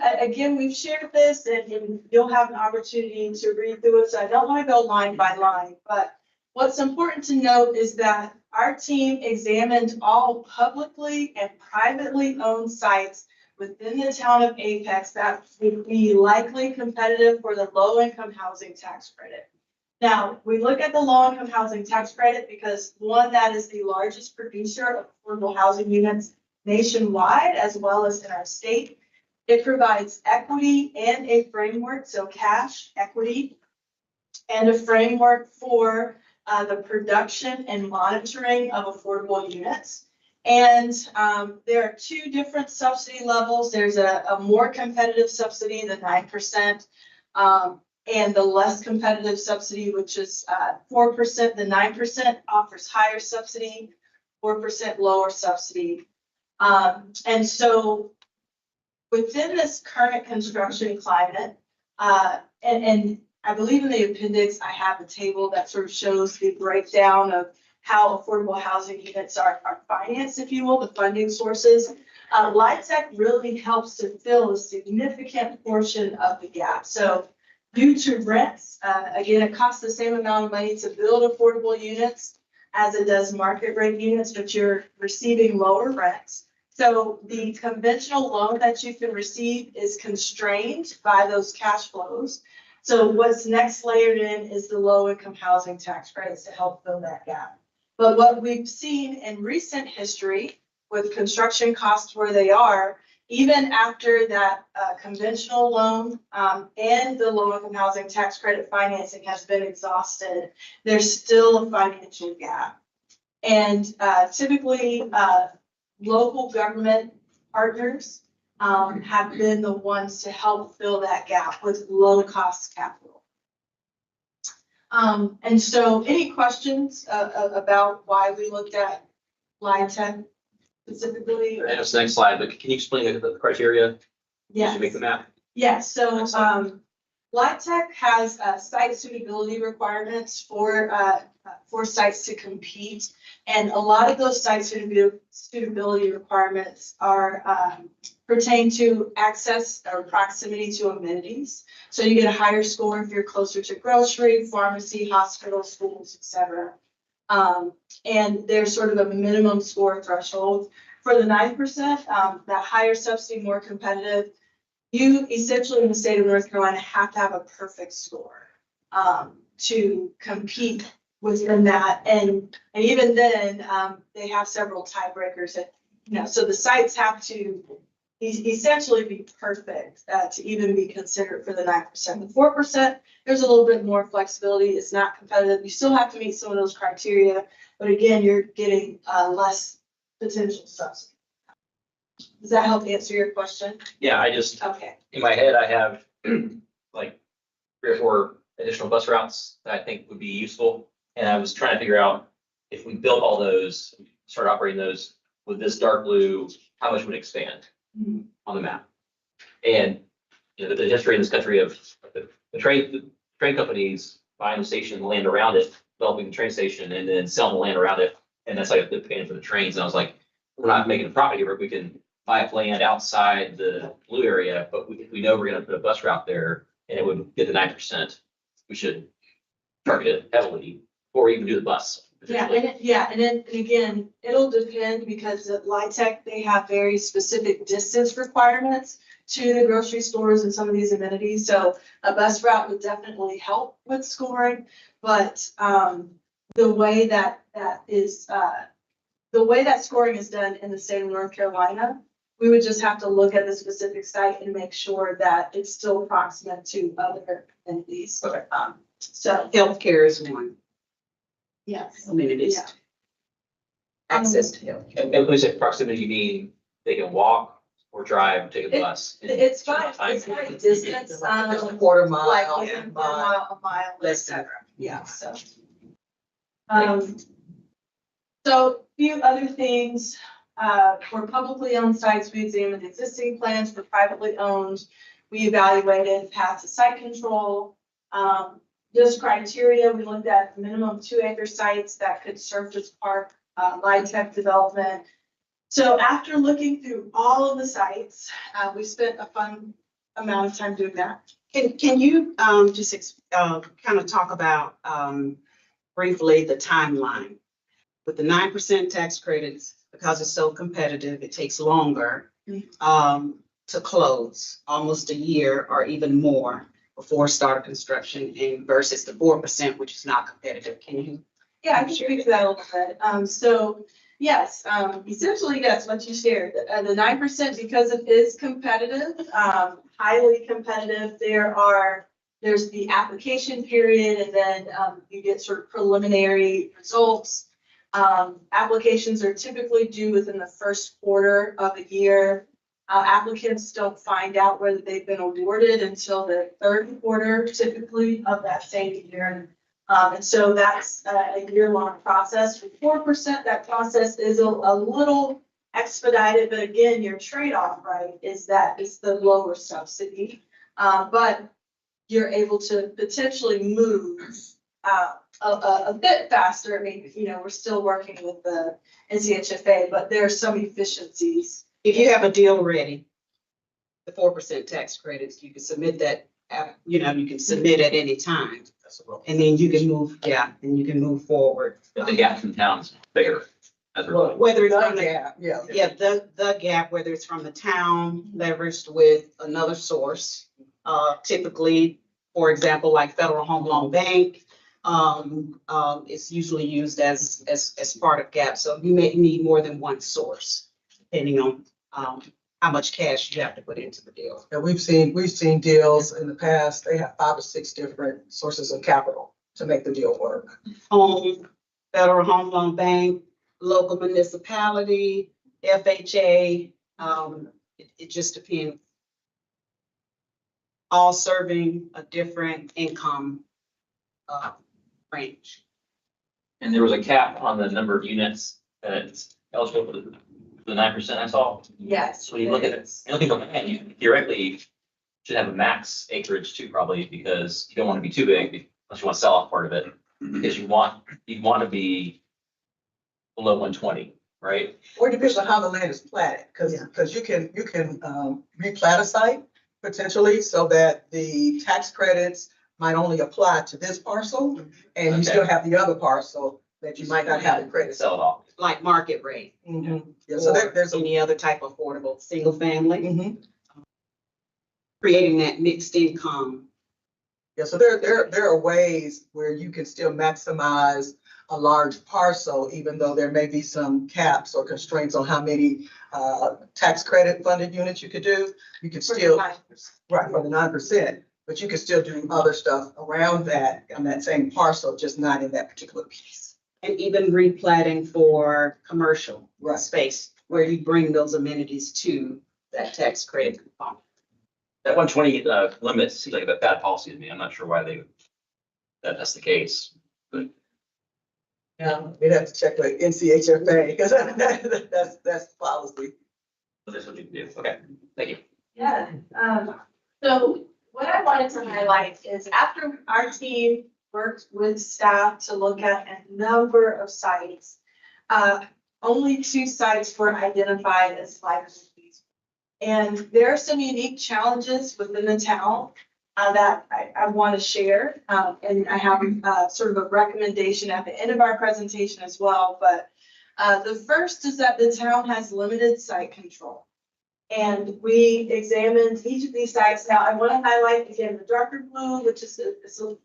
shared this and you'll have an opportunity to read through it. So I don't want to go line by line, but what's important to note is that our team examined all publicly and privately owned sites within the town of Apex that would be likely competitive for the low income housing tax credit. Now, we look at the low-income housing tax credit because one, that is the largest producer of affordable housing units nationwide as well as in our state. It provides equity and a framework, so cash, equity, and a framework for the production and monitoring of affordable units. And there are two different subsidy levels. There's a more competitive subsidy, the 9%, and the less competitive subsidy, which is 4%. The 9% offers higher subsidy, 4% lower subsidy. And so within this current construction climate, and I believe in the appendix, I have a table that sort of shows the breakdown of how affordable housing units are financed, if you will, the funding sources. LIHTC really helps to fill a significant portion of the gap. So due to rents, again, it costs the same amount of money to build affordable units as it does market rate units, but you're receiving lower rents. So the conventional loan that you can receive is constrained by those cash flows. So what's next layered in is the low-income housing tax credits to help fill that gap. But what we've seen in recent history with construction costs where they are, even after that conventional loan and the low-income housing tax credit financing has been exhausted, there's still a financial gap. And typically, local government partners have been the ones to help fill that gap with low-cost capital. And so any questions about why we looked at LIHTC specifically? And it's the next slide, but can you explain the criteria? Yes. To make the map? Yes, so LIHTC has site suitability requirements for sites to compete. And a lot of those site suitability requirements are pertain to access or proximity to amenities. So you get a higher score if you're closer to grocery, pharmacy, hospital, schools, et cetera. And there's sort of a minimum score threshold. For the 9%, that higher subsidy, more competitive, you essentially in the state of North Carolina have to have a perfect score to compete within that. And even then, they have several tiebreakers that, so the sites have to essentially be perfect to even be considered for the 9%. The 4%, there's a little bit more flexibility. It's not competitive. You still have to meet some of those criteria, but again, you're getting less potential subsidy. Does that help answer your question? Yeah, I just, Okay. in my head, I have like 3 or 4 additional bus routes that I think would be useful. And I was trying to figure out if we built all those, start operating those with this dark blue, how much would it expand on the map? And the history in this country of the train companies buying the station and the land around it, developing the train station and then selling the land around it. And that's like the paying for the trains. And I was like, we're not making a profit here, but we can buy up land outside the blue area, but we know we're gonna put a bus route there and it would get the 9%. We should target it heavily or even do the bus. Yeah, and then again, it'll depend because at LIHTC, they have very specific distance requirements to the grocery stores and some of these amenities. So a bus route would definitely help with scoring, but the way that scoring is done in the state of North Carolina, we would just have to look at the specific site and make sure that it's still proximate to other entities. Okay. So, Healthcare is one. yes. Amenities. Yeah. Access to health. And when we say proximity, you mean they can walk or drive, take a bus? It's by distance, A quarter mile. like within a mile, et Less cetera. Yeah, so. So a few other things, for publicly owned sites, we examined existing plans. For privately owned, we evaluated paths to site control. Just criteria, we looked at minimum 2-acre sites that could serve as park, LIHTC development. So after looking through all of the sites, we spent a fun amount of time doing that. Can you just kind of talk about briefly the timeline? With the 9% tax credits, because it's so competitive, it takes longer to close, almost a year or even more. before start of construction and versus the 4%, which is not competitive. Can you? Yeah, I can speak to that a little bit. So yes, essentially, yes, what you shared, the 9%, because it is competitive, highly competitive, there's the application period and then, you get sort of preliminary results. Applications are typically due within the first quarter of the year. Applicants don't find out whether they've been awarded until the third quarter typically of that same year. And so that's a year-long process. For 4%, that process is a little expedited, but again, your trade-off, right, is that it's the lower subsidy. But you're able to potentially move a bit faster. I mean, we're still working with the NCHFA, but there are some efficiencies. If you have a deal ready, the 4% tax credits, you can submit that, you can submit at any time. And then you can move, and you can move forward. But the gap in town's bigger. As a result. Whether it's from the, Yeah. the gap, whether it's from the town leveraged with another source, typically, for example, like Federal Home Loan Bank, it's usually used as part of gap. So you may need more than one source, depending on, how much cash you have to put into the deal. And we've seen deals in the past, they have 5 or 6 different sources of capital to make the deal work. Home, Federal Home Loan Bank, local municipality, FHA, it just depends. All serving a different income, range. And there was a cap on the number of units that's eligible for the 9%, I saw. Yes. So when you look at it, you're looking at, you theoretically should have a max acreage too, probably, because you don't want to be too big unless you want to sell off part of it. Because you want to be below 120, right? Or it depends on how the land is platted, because you can replat a site potentially so that the tax credits might only apply to this parcel, and you still have the other parcel that you might not have the credits. Sell it off. Like market rate. Yeah, so Or there's any other type of affordable, single family, Mhm. creating that mixed income. Yeah, so there are ways where you can still maximize a large parcel, even though there may be some caps or constraints on how many tax credit funded units you could do. You could still, right, for the 9%, but you could still do other stuff around that on that same parcel, just not in that particular piece. And even replatting for commercial Right. space, where you bring those amenities to that tax credit component. That 120 limit seems like a bad policy to me. I'm not sure why that's the case. Yeah, we'd have to check with NCHFA, because that's policy. But that's what you can do. Okay, thank you. Yeah, so what I wanted to highlight is after our team worked with staff to look at a number of sites, only 2 sites were identified as viable. And there are some unique challenges within the town that I want to share. And I have sort of a recommendation at the end of our presentation as well. But the first is that the town has limited site control. And we examined each of these sites. Now, I want to highlight again the darker blue, which is a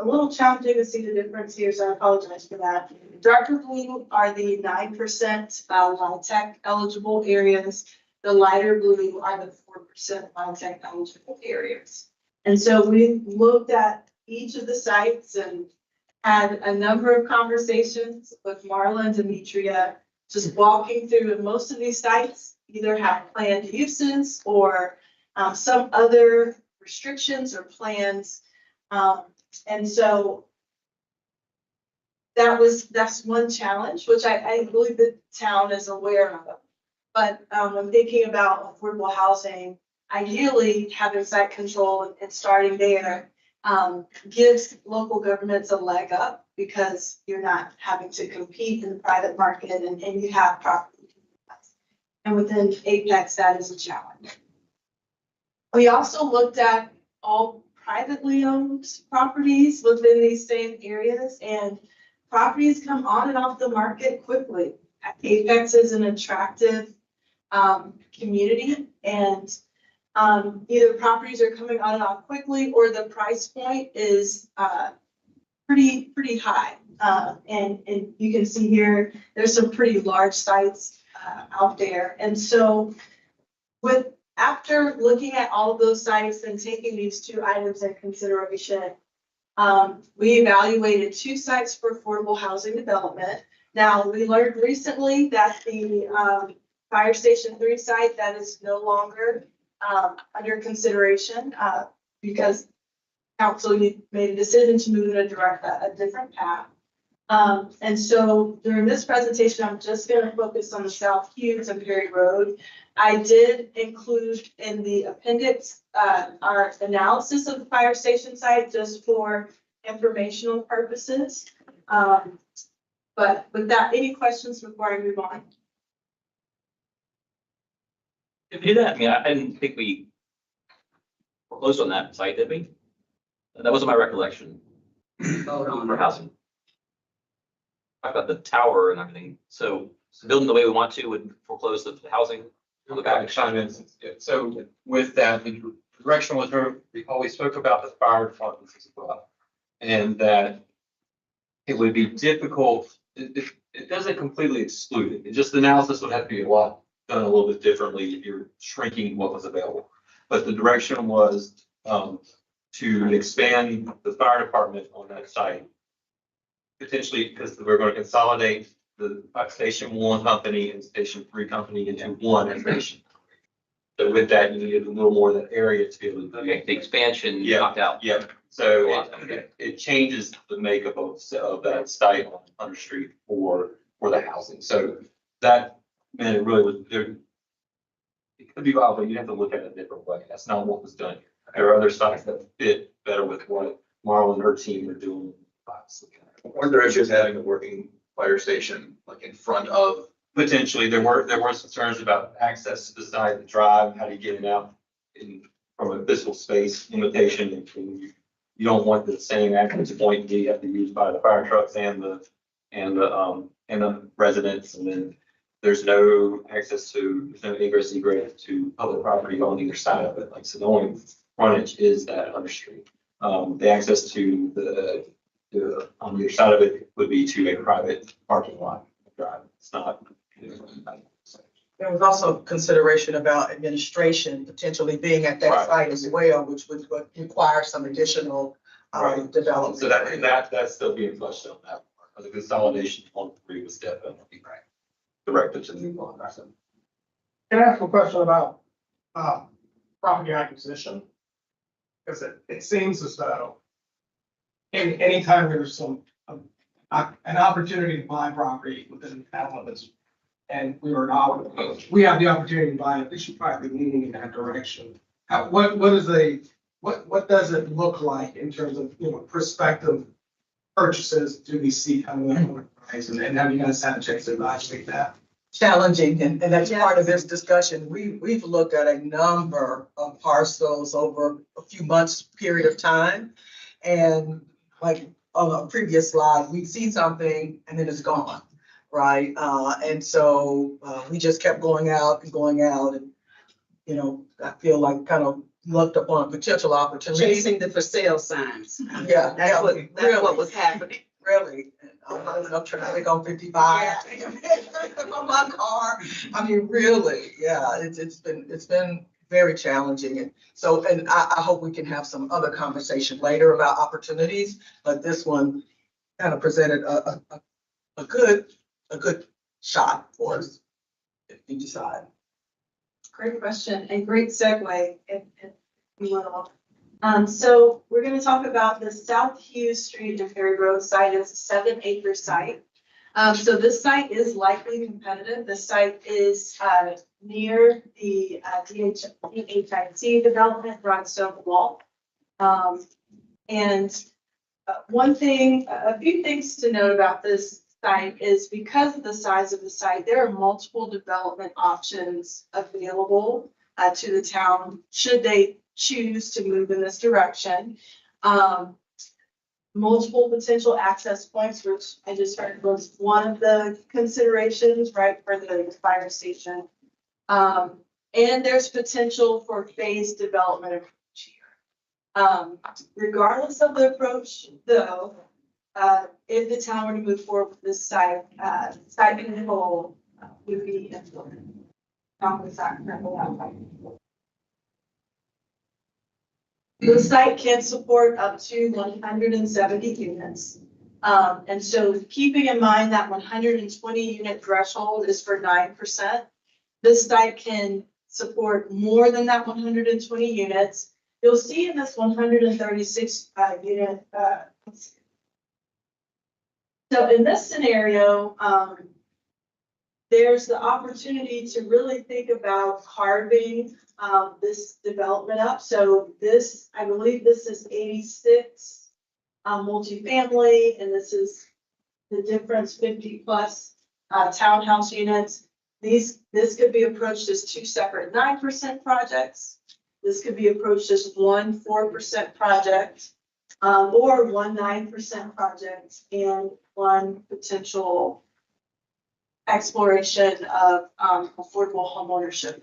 little challenging to see the difference here, so I apologize for that. Darker blue are the 9% LIHTC eligible areas. The lighter blue are the 4% LIHTC eligible areas. And so we looked at each of the sites and had a number of conversations with Marla and Demetria, just walking through, and most of these sites either have planned uses or some other restrictions or plans. And so that's one challenge, which I believe the town is aware of. But when thinking about affordable housing, ideally having site control and starting there gives local governments a leg up, because you're not having to compete in the private market and you have property. And within Apex, that is a challenge. We also looked at all privately owned properties within these same areas, and properties come on and off the market quickly. Apex is an attractive community, and Either properties are coming on and off quickly, or the price point is, pretty high. And you can see here, there's some pretty large sites, out there. And so after looking at all of those sites and taking these two items in consideration, we evaluated 2 sites for affordable housing development. Now, we learned recently that the Fire Station 3 site, that is no longer under consideration because council made a decision to move in a different path. And so during this presentation, I'm just going to focus on the South Hughes and Perry Road. I did include in the appendix our analysis of the fire station site just for informational purposes. But with that, any questions before I move on? Did we do that? I mean, I didn't think we foreclosed on that site, did we? That wasn't my recollection for housing. I've got the tower and everything, so building the way we want to would foreclose the housing. Look Okay, back. chime in. So with that, the direction was, we always spoke about the fire departments as well. And that it would be difficult, it doesn't completely exclude it. It just, the analysis would have to be done a little bit differently if you're shrinking what was available. But the direction was to expand the fire department on that site. Potentially, because we're going to consolidate the Station 1 company and Station 3 company into one station. So with that, you need a little more of that area to be able to. Okay, the expansion Yeah. knocked out. Yeah, so it changes the makeup of that site on Hunter Street for the housing. So that, man, it really was there. It could be viable, but you have to look at it a different way. That's not what was done. There are other sites that fit better with what Marla and her team are doing. Weren't there issues having a working fire station like in front of? Potentially, there were concerns about access to the site, the drive, how do you get it out from a physical space limitation. And you don't want the same access point you have to use by the fire trucks and the residents. And then there's no access to, there's no egress to public property on either side of it. Like, so the only frontage is that Hunter Street. The access to on the other side of it would be to a private parking lot drive. It's not. There was also consideration about administration potentially being at that Right. site as well, which would require some additional Right. development. So that's still being fleshed out now. The consolidation on 3 was definitely directed to the new one. Can I ask a question about property acquisition? Because it seems as though anytime there's an opportunity to buy property within town limits, and we have the opportunity to buy it, we should probably be leaning in that direction. What does it look like in terms of, prospective purchases do we see coming up on the horizon, and have you guys had a chance to evaluate that? Challenging, and that's part of this discussion. We've looked at a number of parcels over a few months period of time. And like on a previous slide, we see something and then it's gone, right? And so we just kept going out and, I feel like kind of looked upon a potential opportunity. Chasing the for sale signs. Yeah, That's what really, was happening. really. I'm holding up traffic on 55 on my car. I mean, really, yeah, it's been very challenging. And so, and I hope we can have some other conversation later about opportunities, but this one kind of presented a good shot for us if you decide. Great question and great segue if you will. So we're going to talk about the South Hughes Street and Ferry Road site. It's a 7-acre site. So this site is likely competitive. The site is near the DHIC development, Broadstone Wall. And a few things to note about this site is because of the size of the site, there are multiple development options available to the town should they choose to move in this direction. Multiple potential access points, which I just heard was one of the considerations, right, for the fire station. And there's potential for phased development approach here. Regardless of the approach, though, if the town were to move forward with this site, site control would be implemented. The site can support up to 170 units. And so keeping in mind that 120 unit threshold is for 9%, this site can support more than that 120 units. You'll see in this 136 unit. So in this scenario, there's the opportunity to really think about carving this development up. So this, I believe this is 86 multifamily, and this is the difference 50 plus townhouse units. This could be approached as two separate 9% projects. This could be approached as one 4% project, or one 9% project and one potential exploration of affordable homeownership,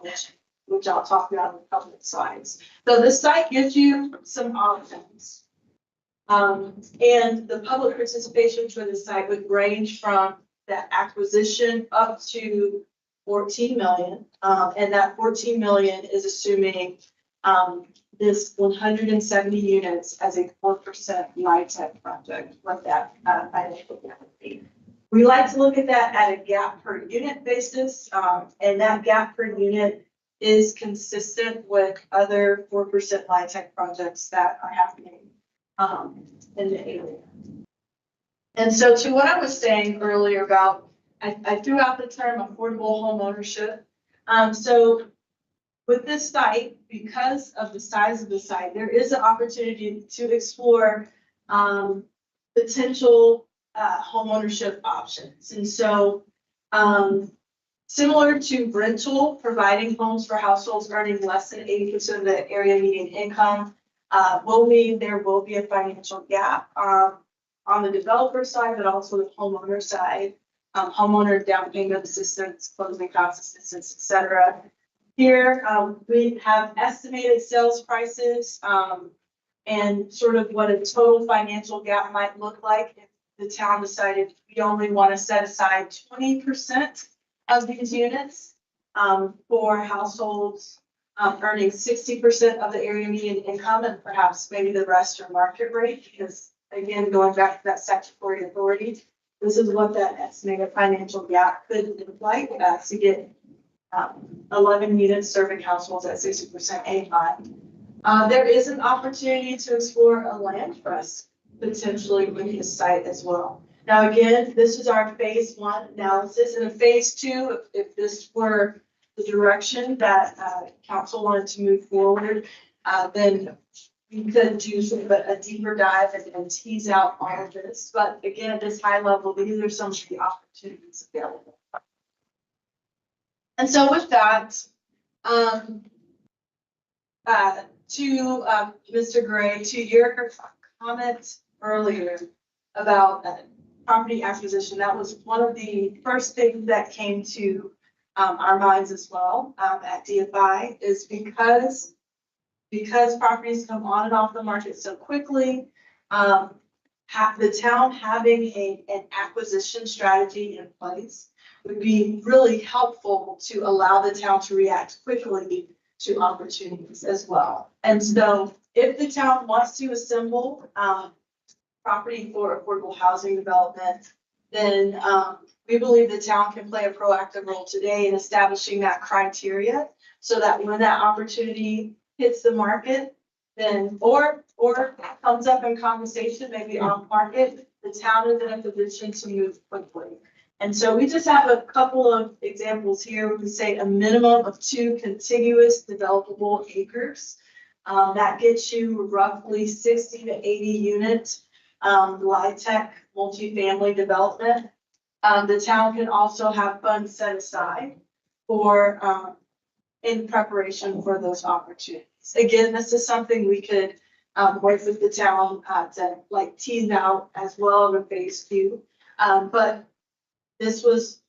which I'll talk about in a couple of slides. So this site gives you some options. And the public participation for the site would range from that acquisition up to 14 million. And that 14 million is assuming this 170 units as a 4% LIHTC project, what that financial gap would be. We like to look at that at a gap per unit basis, and that gap per unit is consistent with other 4% LIHTC projects that are happening in the area. And so to what I was saying earlier about, I threw out the term affordable home ownership. So with this site, because of the size of the site, there is an opportunity to explore potential home ownership options. And so similar to rental, providing homes for households earning less than 80% of the area median income will mean there will be a financial gap on the developer side, but also the homeowner side, homeowner down payment assistance, closing cost assistance, et cetera. Here, we have estimated sales prices and sort of what a total financial gap might look like if the town decided we only want to set aside 20% of these units for households earning 60% of the area median income, and perhaps maybe the rest are market rate, because again, going back to that statutory authority, this is what that estimated financial gap could look like to get 11 units serving households at 60% AMI. There is an opportunity to explore a land trust potentially with this site as well. Now, again, this is our phase 1 analysis. In a phase 2, if this were the direction that council wanted to move forward, then we could do sort of a deeper dive and tease out all of this. But again, at this high level, these are some of the opportunities available. And so with that, to Mr. Gray, to your comment earlier about property acquisition, that was one of the first things that came to our minds as well at DFI, is because properties come on and off the market so quickly, the town having an acquisition strategy in place would be really helpful to allow the town to react quickly to opportunities as well. And so if the town wants to assemble property for affordable housing development, then we believe the town can play a proactive role today in establishing that criteria so that when that opportunity hits the market, then or comes up in conversation, maybe on market, the town is in a position to move quickly. And so we just have a couple of examples here. We can say a minimum of 2 contiguous developable acres. That gets you roughly 60 to 80 unit LIHTC multifamily development. The town can also have funds set aside for in preparation for those opportunities. Again, this is something we could work with the town to like tease out as well in phase 2. But this was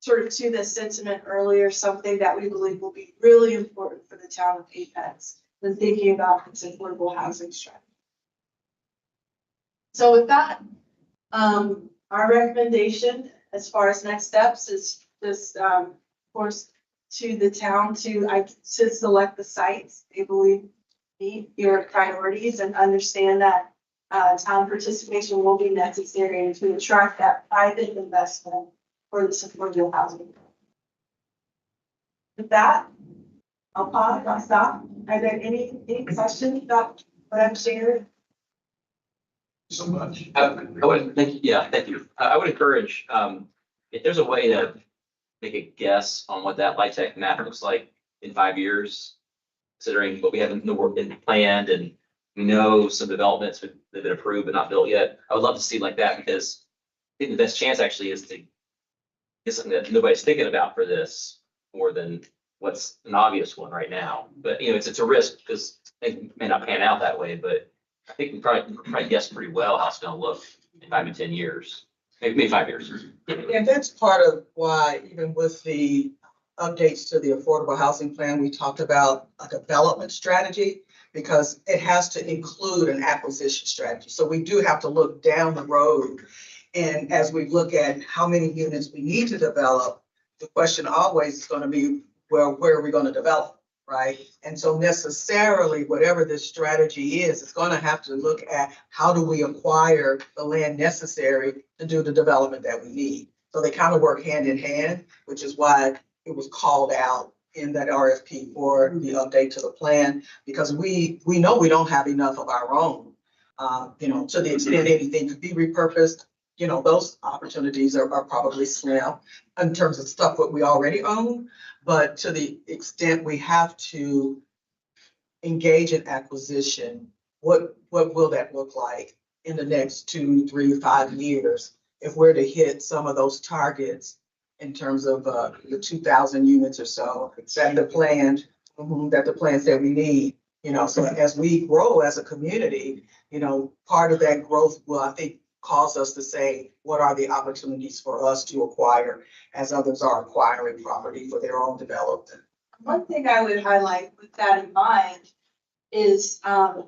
sort of to the sentiment earlier, something that we believe will be really important for the town of Apex when thinking about its affordable housing strategy. So with that, our recommendation as far as next steps is just, of course, to the town to select the sites they believe meet your priorities and understand that town participation will be necessary to attract that private investment for the affordable housing. With that, I'll pause, I'll stop. Are there any questions about what I've shared? So much. I would, thank you, yeah, thank you. I would encourage, if there's a way to make a guess on what that LIHTC map looks like in 5 years, considering what we have in the work been planned and we know some developments that have been approved but not built yet. I would love to see like that because I think the best chance actually is to get something that nobody's thinking about for this more than what's an obvious one right now. But you know, it's a risk because things may not pan out that way, but I think we probably guessed pretty well how it's gonna look in 5 to 10 years, maybe 5 years. And that's part of why, even with the updates to the affordable housing plan, we talked about a development strategy because it has to include an acquisition strategy. So we do have to look down the road. And as we look at how many units we need to develop, the question always is going to be, well, where are we going to develop, right? And so necessarily, whatever this strategy is, it's going to have to look at how do we acquire the land necessary to do the development that we need. So they kind of work hand in hand, which is why it was called out in that RFP for the update to the plan, because we know we don't have enough of our own. To the extent anything could be repurposed, those opportunities are probably slim in terms of stuff that we already own. But to the extent we have to engage in acquisition, what will that look like in the next 2, 3, 5 years if we're to hit some of those targets in terms of the 2,000 units or so that the plan said we need, so as we grow as a community, part of that growth will, I think, cause us to say, what are the opportunities for us to acquire as others are acquiring property for their own development? One thing I would highlight with that in mind is, I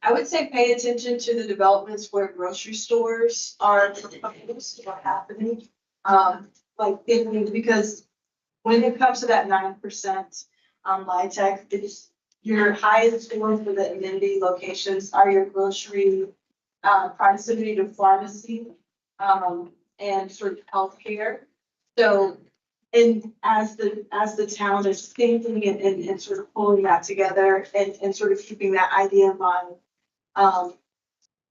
would say pay attention to the developments where grocery stores are proposed or happening. Because when it comes to that 9% LIHTC, it's your highest score for the amenity locations are your grocery, proximity to pharmacy, and sort of healthcare. So, and as the town is thinking and sort of pulling that together and sort of keeping that idea in mind,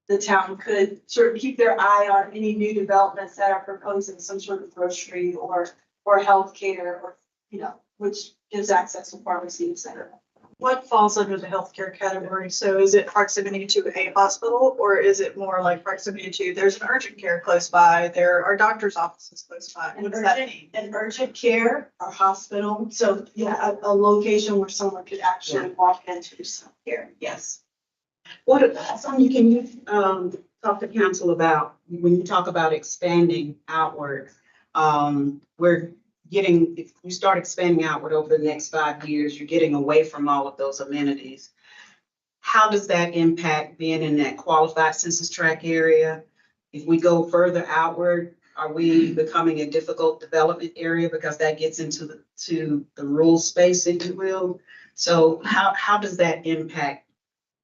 the town could sort of keep their eye on any new developments that are proposing some sort of grocery or healthcare or, which gives access to pharmacy, et cetera. What falls under the healthcare category? So is it proximity to a hospital, or is it more like proximity to, there's an urgent care close by, there are doctor's offices close by? What does that mean? An urgent care or hospital, so yeah, a location where someone could actually walk into some care, yes. Sonia, can you talk to council about, when you talk about expanding outward, if you start expanding outward over the next 5 years, you're getting away from all of those amenities. How does that impact being in that qualified census tract area? If we go further outward, are we becoming a difficult development area because that gets into the rural space, if you will? So how does that impact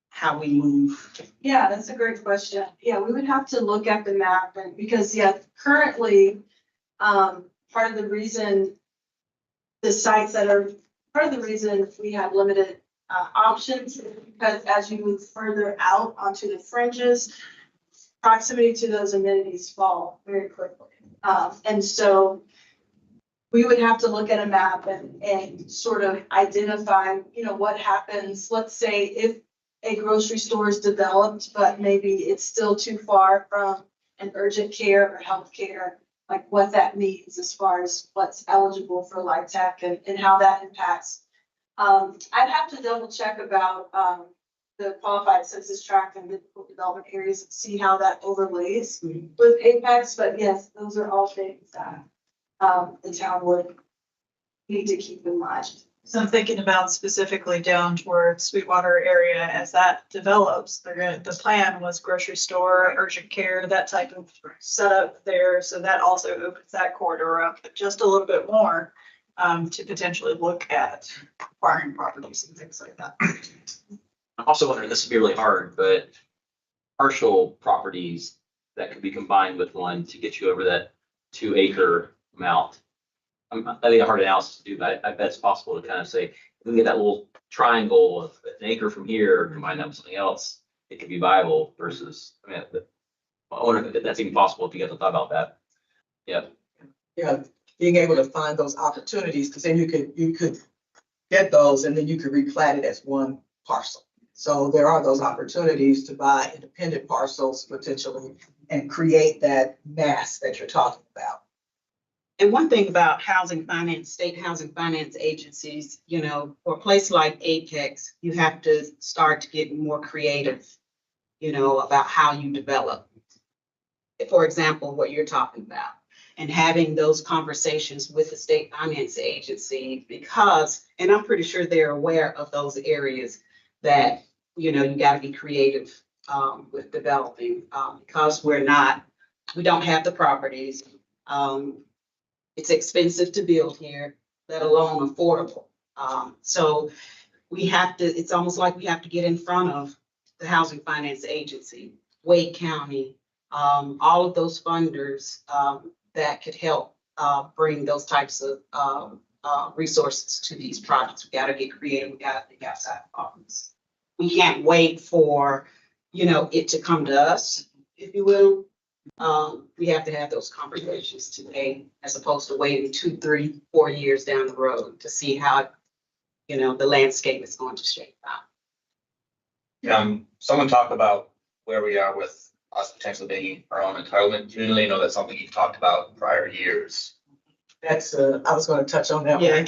how we move? Yeah, that's a great question. Yeah, we would have to look at the map because currently, part of the reason we have limited options is because as you move further out onto the fringes, proximity to those amenities fall very quickly. And so we would have to look at a map and sort of identify, what happens. Let's say if a grocery store is developed, but maybe it's still too far from an urgent care or healthcare, like what that means as far as what's eligible for LIHTC and how that impacts. I'd have to double check about the qualified census tract and difficult development areas and see how that overlays with Apex. But yes, those are all things that the town would need to keep in mind. So I'm thinking about specifically down towards Sweetwater area as that develops. The plan was grocery store, urgent care, that type of setup there. So that also opens that corridor up just a little bit more to potentially look at acquiring properties and things like that. I'm also wondering, this would be really hard, but partial properties that could be combined with one to get you over that 2 acre amount. I think a hard analysis to do, but I bet it's possible to kind of say, we get that little triangle of an acre from here, combine that with something else, it could be viable versus, I mean, I wonder if that's even possible, if you guys have thought about that. Yeah. Yeah, being able to find those opportunities, because then you could get those and then you could replat it as one parcel. So there are those opportunities to buy independent parcels potentially and create that mass that you're talking about. And one thing about housing finance, state housing finance agencies, you know, for a place like Apex, you have to start to get more creative, you know, about how you develop. For example, what you're talking about, and having those conversations with the state finance agency, because, and I'm pretty sure they're aware of those areas that, you know, you gotta be creative with developing, because we don't have the properties. It's expensive to build here, let alone affordable. So it's almost like we have to get in front of the Housing Finance Agency, Wade County, all of those funders that could help bring those types of resources to these projects. We gotta get creative, we gotta think outside the box. We can't wait for, you know, it to come to us, if you will. We have to have those conversations today, as opposed to waiting 2, 3, 4 years down the road to see how, you know, the landscape is going to shape out. Someone talked about where we are with us potentially being our own entitlement community. I know that's something you've talked about in prior years. That's, I was gonna touch on that Yeah. one.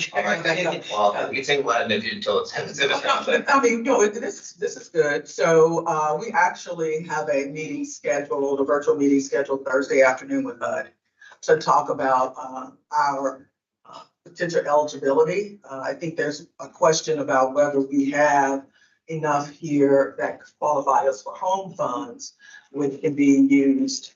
Well, we can say Latin if you until it's. I mean, no, this is good. So, we actually have a meeting scheduled, a virtual meeting scheduled Thursday afternoon with HUD to talk about, our potential eligibility. I think there's a question about whether we have enough here that qualify us for home funds, which can be used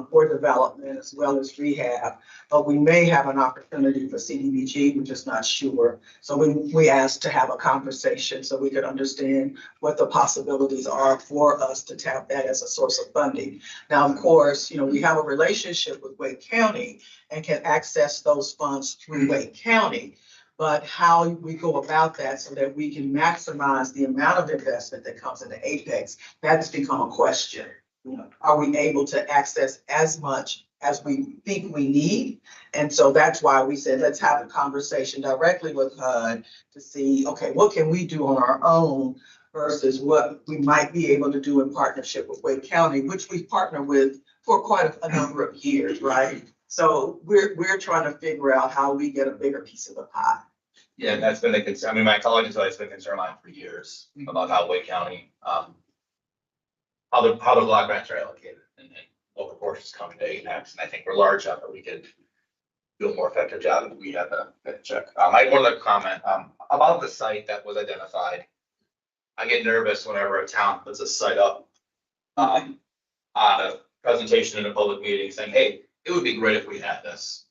for development as well as rehab. But we may have an opportunity for CDBG, we're just not sure. So we asked to have a conversation so we could understand what the possibilities are for us to tap that as a source of funding. Now, of course, you know, we have a relationship with Wake County and can access those funds through Wake County. But how we go about that so that we can maximize the amount of investment that comes into Apex, that's become a question. You know, are we able to access as much as we think we need? And so that's why we said, let's have a conversation directly with HUD to see, okay, what can we do on our own versus what we might be able to do in partnership with Wake County, which we've partnered with for quite a number of years, right? So we're trying to figure out how we get a bigger piece of the pie. Yeah, that's been a concern. I mean, my college has always been a concern of mine for years about how Wake County, how the block grants are allocated and what proportions come to Apex. And I think we're large enough that we could do a more effective job if we had the check. I had one other comment about the site that was identified. I get nervous whenever a town puts a site up on a presentation in a public meeting saying, hey, it would be great if we had this.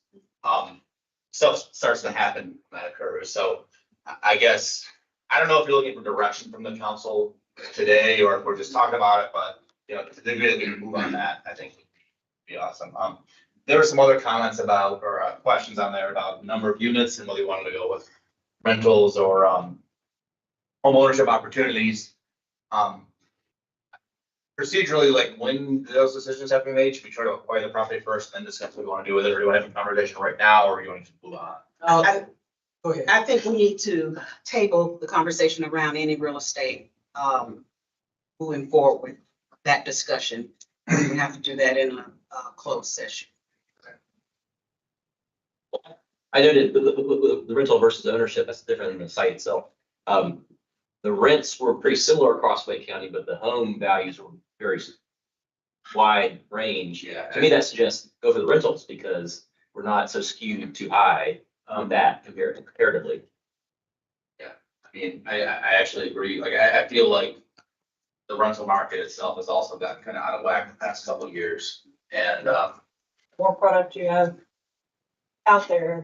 Stuff starts to happen when that occurs. So I guess, I don't know if you're looking for direction from the council today or if we're just talking about it, but you know, to the degree that we can move on that, I think would be awesome. There were some other comments about, or questions on there about number of units and whether you wanted to go with rentals or home ownership opportunities. Procedurally, like when those decisions have to be made, should we try to acquire the property first and then discuss what we want to do with it, or do you want to have a conversation right now, or are you going to move on? Go ahead. I think we need to table the conversation around any real estate, moving forward with that discussion. We have to do that in a closed session. I noted the rental versus ownership, that's different than the site itself. The rents were pretty similar across Wake County, but the home values were very wide range. Yeah. To me, that suggests go for the rentals because we're not so skewed too high, that comparatively. I mean, I actually agree. Like, I feel like the rental market itself has also gotten kind of out of whack the past couple of years. And, More product you have out there,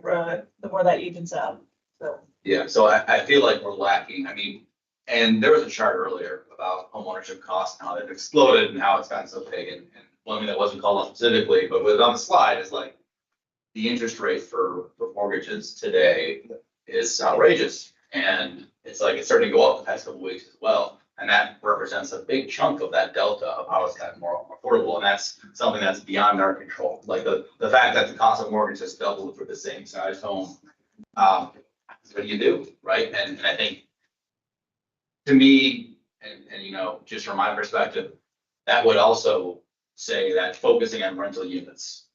the more that you can sell, so. yeah, so I feel like we're lacking. I mean, and there was a chart earlier about homeownership costs and how they've exploded and how it's gotten so big. And one thing that wasn't called out specifically, but was on the slide is like the interest rate for mortgages today is outrageous. And it's like, it's starting to go up the past couple of weeks as well. And that represents a big chunk of that delta of how it's gotten more affordable. And that's something that's beyond our control. Like the fact that the cost of mortgage has doubled for the same size home. What do you do, right? And I think to me, and you know, just from my perspective, that would also say that focusing on rental units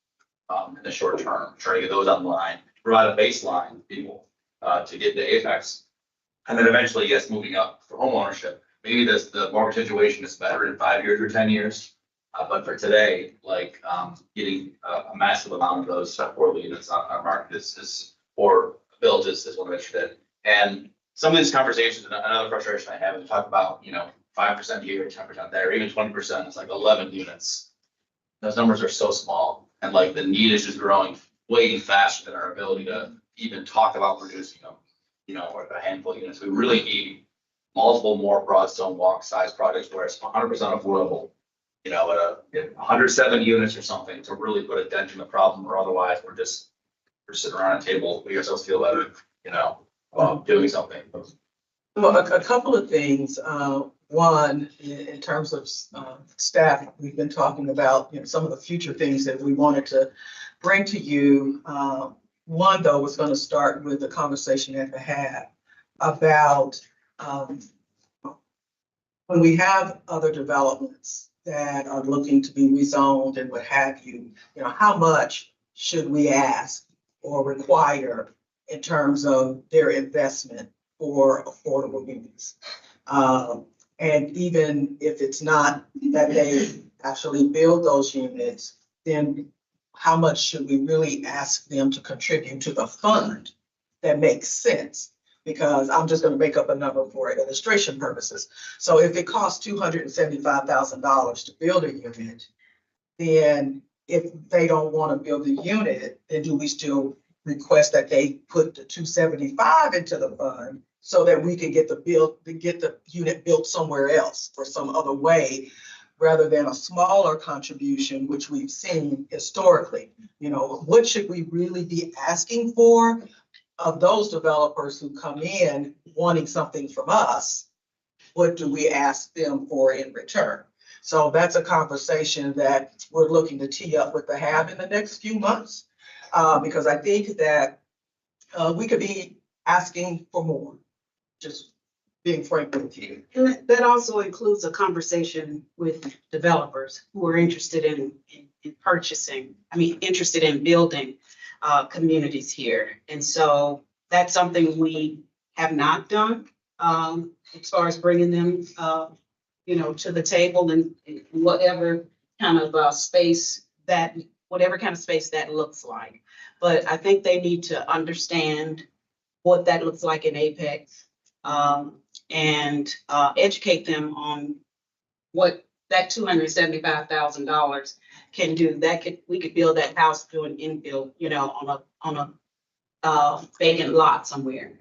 in the short term, trying to get those online, provide a baseline for people to get to Apex. And then eventually, yes, moving up for homeownership. Maybe the mortgage situation is better in 5 years or 10 years. But for today, like getting a massive amount of those affordable units on our market is or built is what I'm interested in. And some of these conversations, and another frustration I have, is talk about, 5% here, 10% there, even 20%, it's like 11 units. Those numbers are so small, and like the need is just growing way faster than our ability to even talk about producing them, or a handful of units. We really need multiple more broadstone walk size projects where it's 100% affordable, at 107 units or something to really put a dent in the problem, or otherwise we're sitting around a table, make ourselves feel better, doing something. Well, a couple of things. One, in terms of staff, we've been talking about, some of the future things that we wanted to bring to you. One, though, was going to start with the conversation that we had about when we have other developments that are looking to be rezoned and what have you, how much should we ask or require in terms of their investment for affordable units? And even if it's not that they actually build those units, then how much should we really ask them to contribute to the fund that makes sense? Because I'm just going to make up a number for illustration purposes. So if it costs $275,000 to build a unit, then if they don't want to build a unit, then do we still request that they put the 275 into the fund so that we can get the unit built somewhere else or some other way, rather than a smaller contribution, which we've seen historically? What should we really be asking for of those developers who come in wanting something from us? What do we ask them for in return? So that's a conversation that we're looking to tee up with the HAB in the next few months, because I think that we could be asking for more, just being frank with you. And that also includes a conversation with developers who are interested in interested in building communities here. And so that's something we have not done as far as bringing them, to the table in whatever kind of space that looks like. But I think they need to understand what that looks like in Apex, and educate them on what that $275,000 can do. We could build that house doing infill, on a vacant lot somewhere,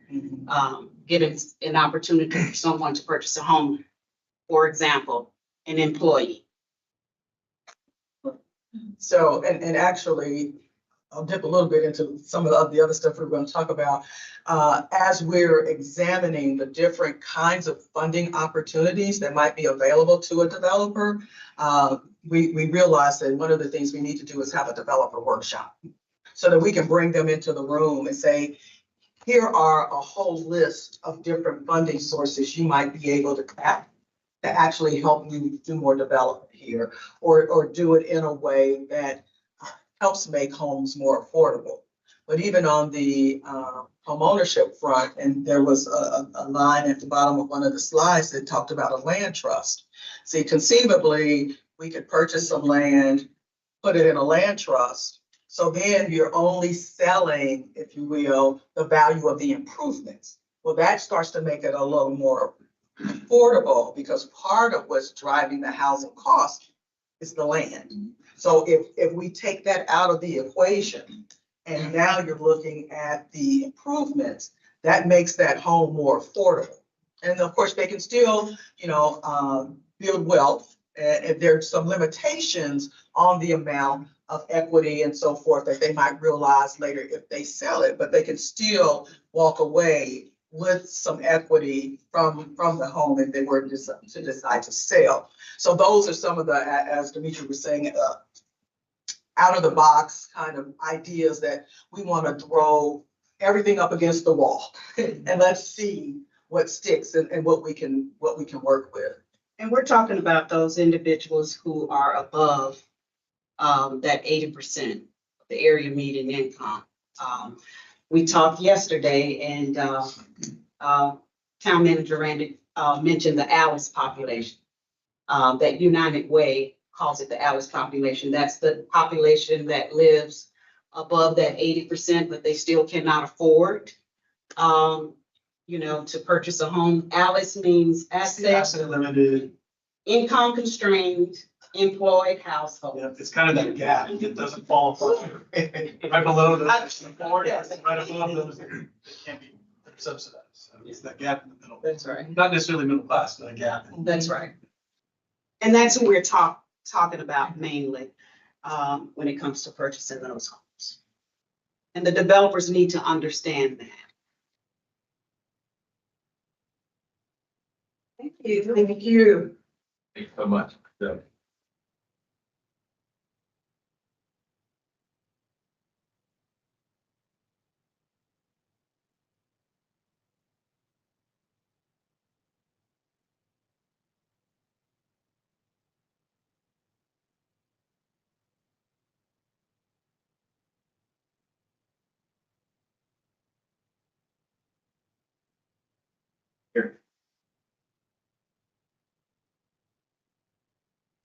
giving an opportunity for someone to purchase a home, for example, an employee. So, and actually, I'll dip a little bit into some of the other stuff we're going to talk about. As we're examining the different kinds of funding opportunities that might be available to a developer, we realize that one of the things we need to do is have a developer workshop so that we can bring them into the room and say, here are a whole list of different funding sources you might be able to tap to actually help you do more development here, or do it in a way that helps make homes more affordable. But even on the home ownership front, and there was a line at the bottom of one of the slides that talked about a land trust. See, conceivably, we could purchase some land, put it in a land trust, So then you're only selling, if you will, the value of the improvements. Well, that starts to make it a little more affordable because part of what's driving the housing cost is the land. So if we take that out of the equation and now you're looking at the improvements, that makes that home more affordable. And of course, they can still, build wealth. And there's some limitations on the amount of equity and so forth that they might realize later if they sell it, but they can still walk away with some equity from the home if they were to decide to sell. So those are some of the, as Demetri was saying, out of the box kind of ideas that we want to throw everything up against the wall and let's see what sticks and what we can work with. And we're talking about those individuals who are above that 80% of the area median income. We talked yesterday and Town Manager Randy mentioned the Alice population. That United Way calls it the Alice population. That's the population that lives above that 80%, but they still cannot afford, to purchase a home. Alice means asset Limited, income constrained, employed household. yeah, it's kind of that gap, it doesn't fall apart. Right below the floor, right above those, that can't be subsidized. So it's that gap in the middle. That's right. Not necessarily middle class, but a gap. That's right. And that's what we're talking about mainly when it comes to purchasing those homes. And the developers need to understand that. Thank you. Thank you. Thank you so much.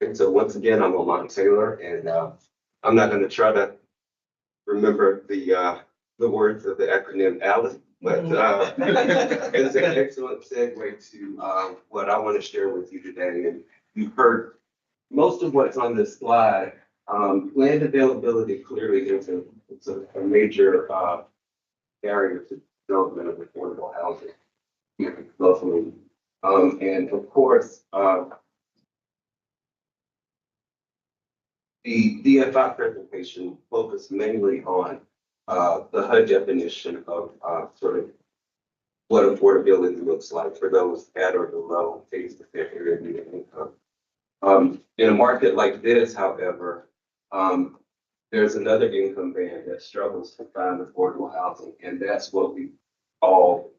And so once again, I'm Lamont Taylor, and I'm not going to try to remember the words of the acronym ALICE, but it's an excellent segue to what I want to share with you today. And you've heard most of what's on this slide. Land availability clearly is a major barrier to development of affordable housing here locally. And of course, the DFI presentation focused mainly on the HUD definition of sort of what affordability looks like for those at or below 80% area median income. In a market like this, however, there's another income band that struggles to find affordable housing, and that's what we call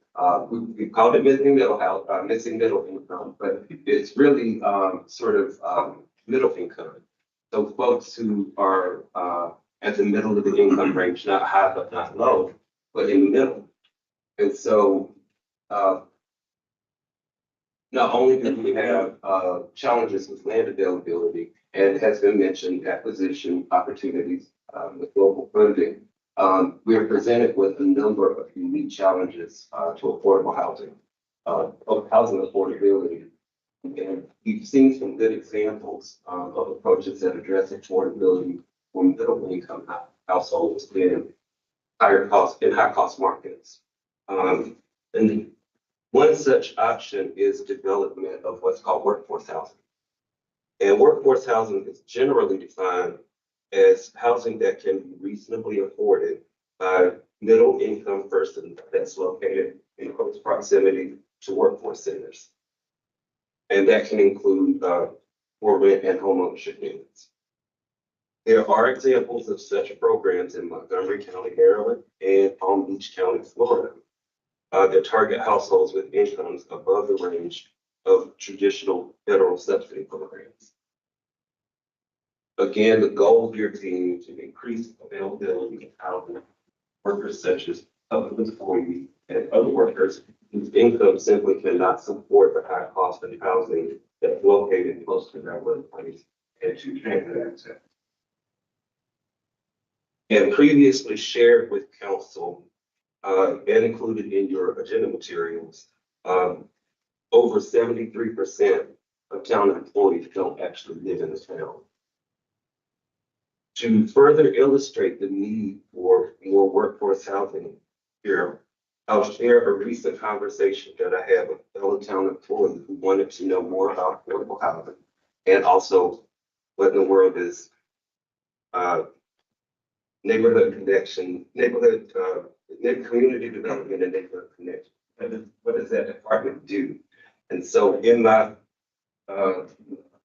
we called it missing middle income, but it's really sort of middle income. So folks who are at the middle of the income range, not high but not low, but in the middle. And so not only do we have challenges with land availability, and it has been mentioned, acquisition opportunities with local funding, we are presented with a number of unique challenges to affordable housing, of housing affordability. And we've seen some good examples of approaches that address affordability for middle income households in high cost markets. And one such option is development of what's called workforce housing. And workforce housing is generally defined as housing that can be reasonably afforded by middle income persons that's located in close proximity to workforce centers. And that can include for rent and homeownership units. There are examples of such programs in Montgomery County, Maryland, and Palm Beach County, Florida, that target households with incomes above the range of traditional federal subsidy programs. Again, the goal here being to increase availability of housing workers such as public employees and other workers whose income simply cannot support the high cost of housing that's located close to their workplace and to transit access. and previously shared with council, and included in your agenda materials, over 73% of town employees don't actually live in the town. To further illustrate the need for more workforce housing here, I'll share a recent conversation that I had with a fellow town employee who wanted to know more about affordable housing and also what in the world is neighborhood connection, community development and neighborhood connection. What does that department do? And so in my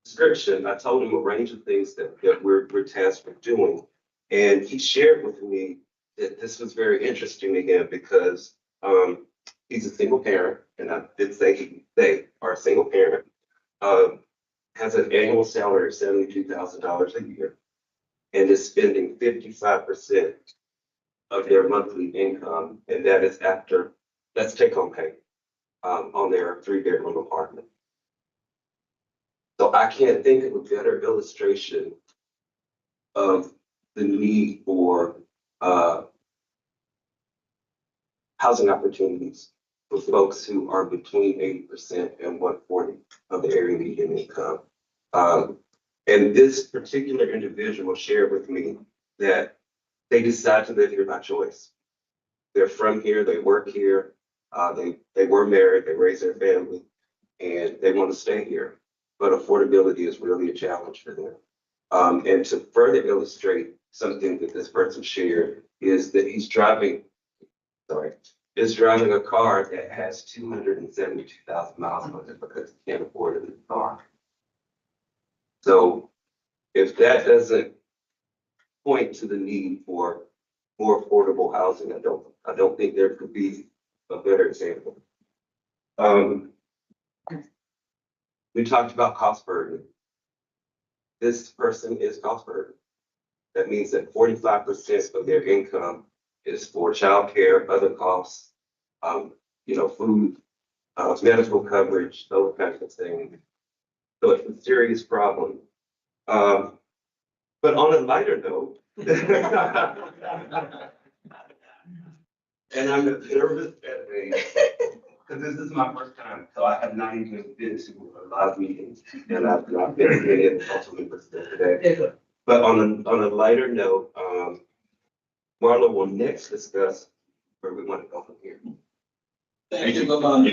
description, I told him a range of things that we're tasked with doing. And he shared with me that this was very interesting to him because he's a single parent, and I did say they are a single parent, has an annual salary of $72,000 a year, and is spending 55% of their monthly income, and that is that's take home pay on their 3-bedroom apartment. So I can't think of a better illustration of the need for housing opportunities for folks who are between 80% and 140 of the area median income. And this particular individual shared with me that they decide to live here by choice. They're from here, they work here, they were married, they raised their family, and they want to stay here. But affordability is really a challenge for them. And to further illustrate something that this person shared is that he's driving a car that has 272,000 miles on it because he can't afford a new car. So if that doesn't point to the need for more affordable housing, I don't think there could be a better example. We talked about cost burden. This person is cost burden. That means that 45% of their income is for childcare, other costs, food, medical coverage, those kinds of things. So it's a serious problem. But on a lighter note, and I'm nervous because this is my first time, so I have not even been to a lot of meetings, and I've been to many of the council members today. But on a lighter note, Marla will next discuss where we want to go from here. Thank you, Lamont.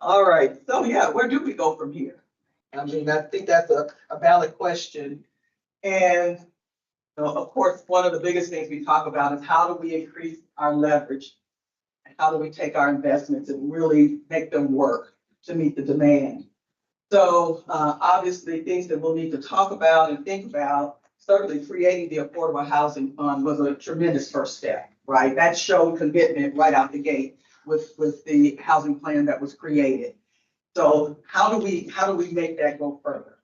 All right, so yeah, where do we go from here? I mean, I think that's a valid question. And, of course, one of the biggest things we talk about is how do we increase our leverage? And how do we take our investments and really make them work to meet the demand? So obviously, things that we'll need to talk about and think about, certainly creating the Affordable Housing Fund was a tremendous first step, right? That showed commitment right out the gate with the housing plan that was created. So how do we make that go further?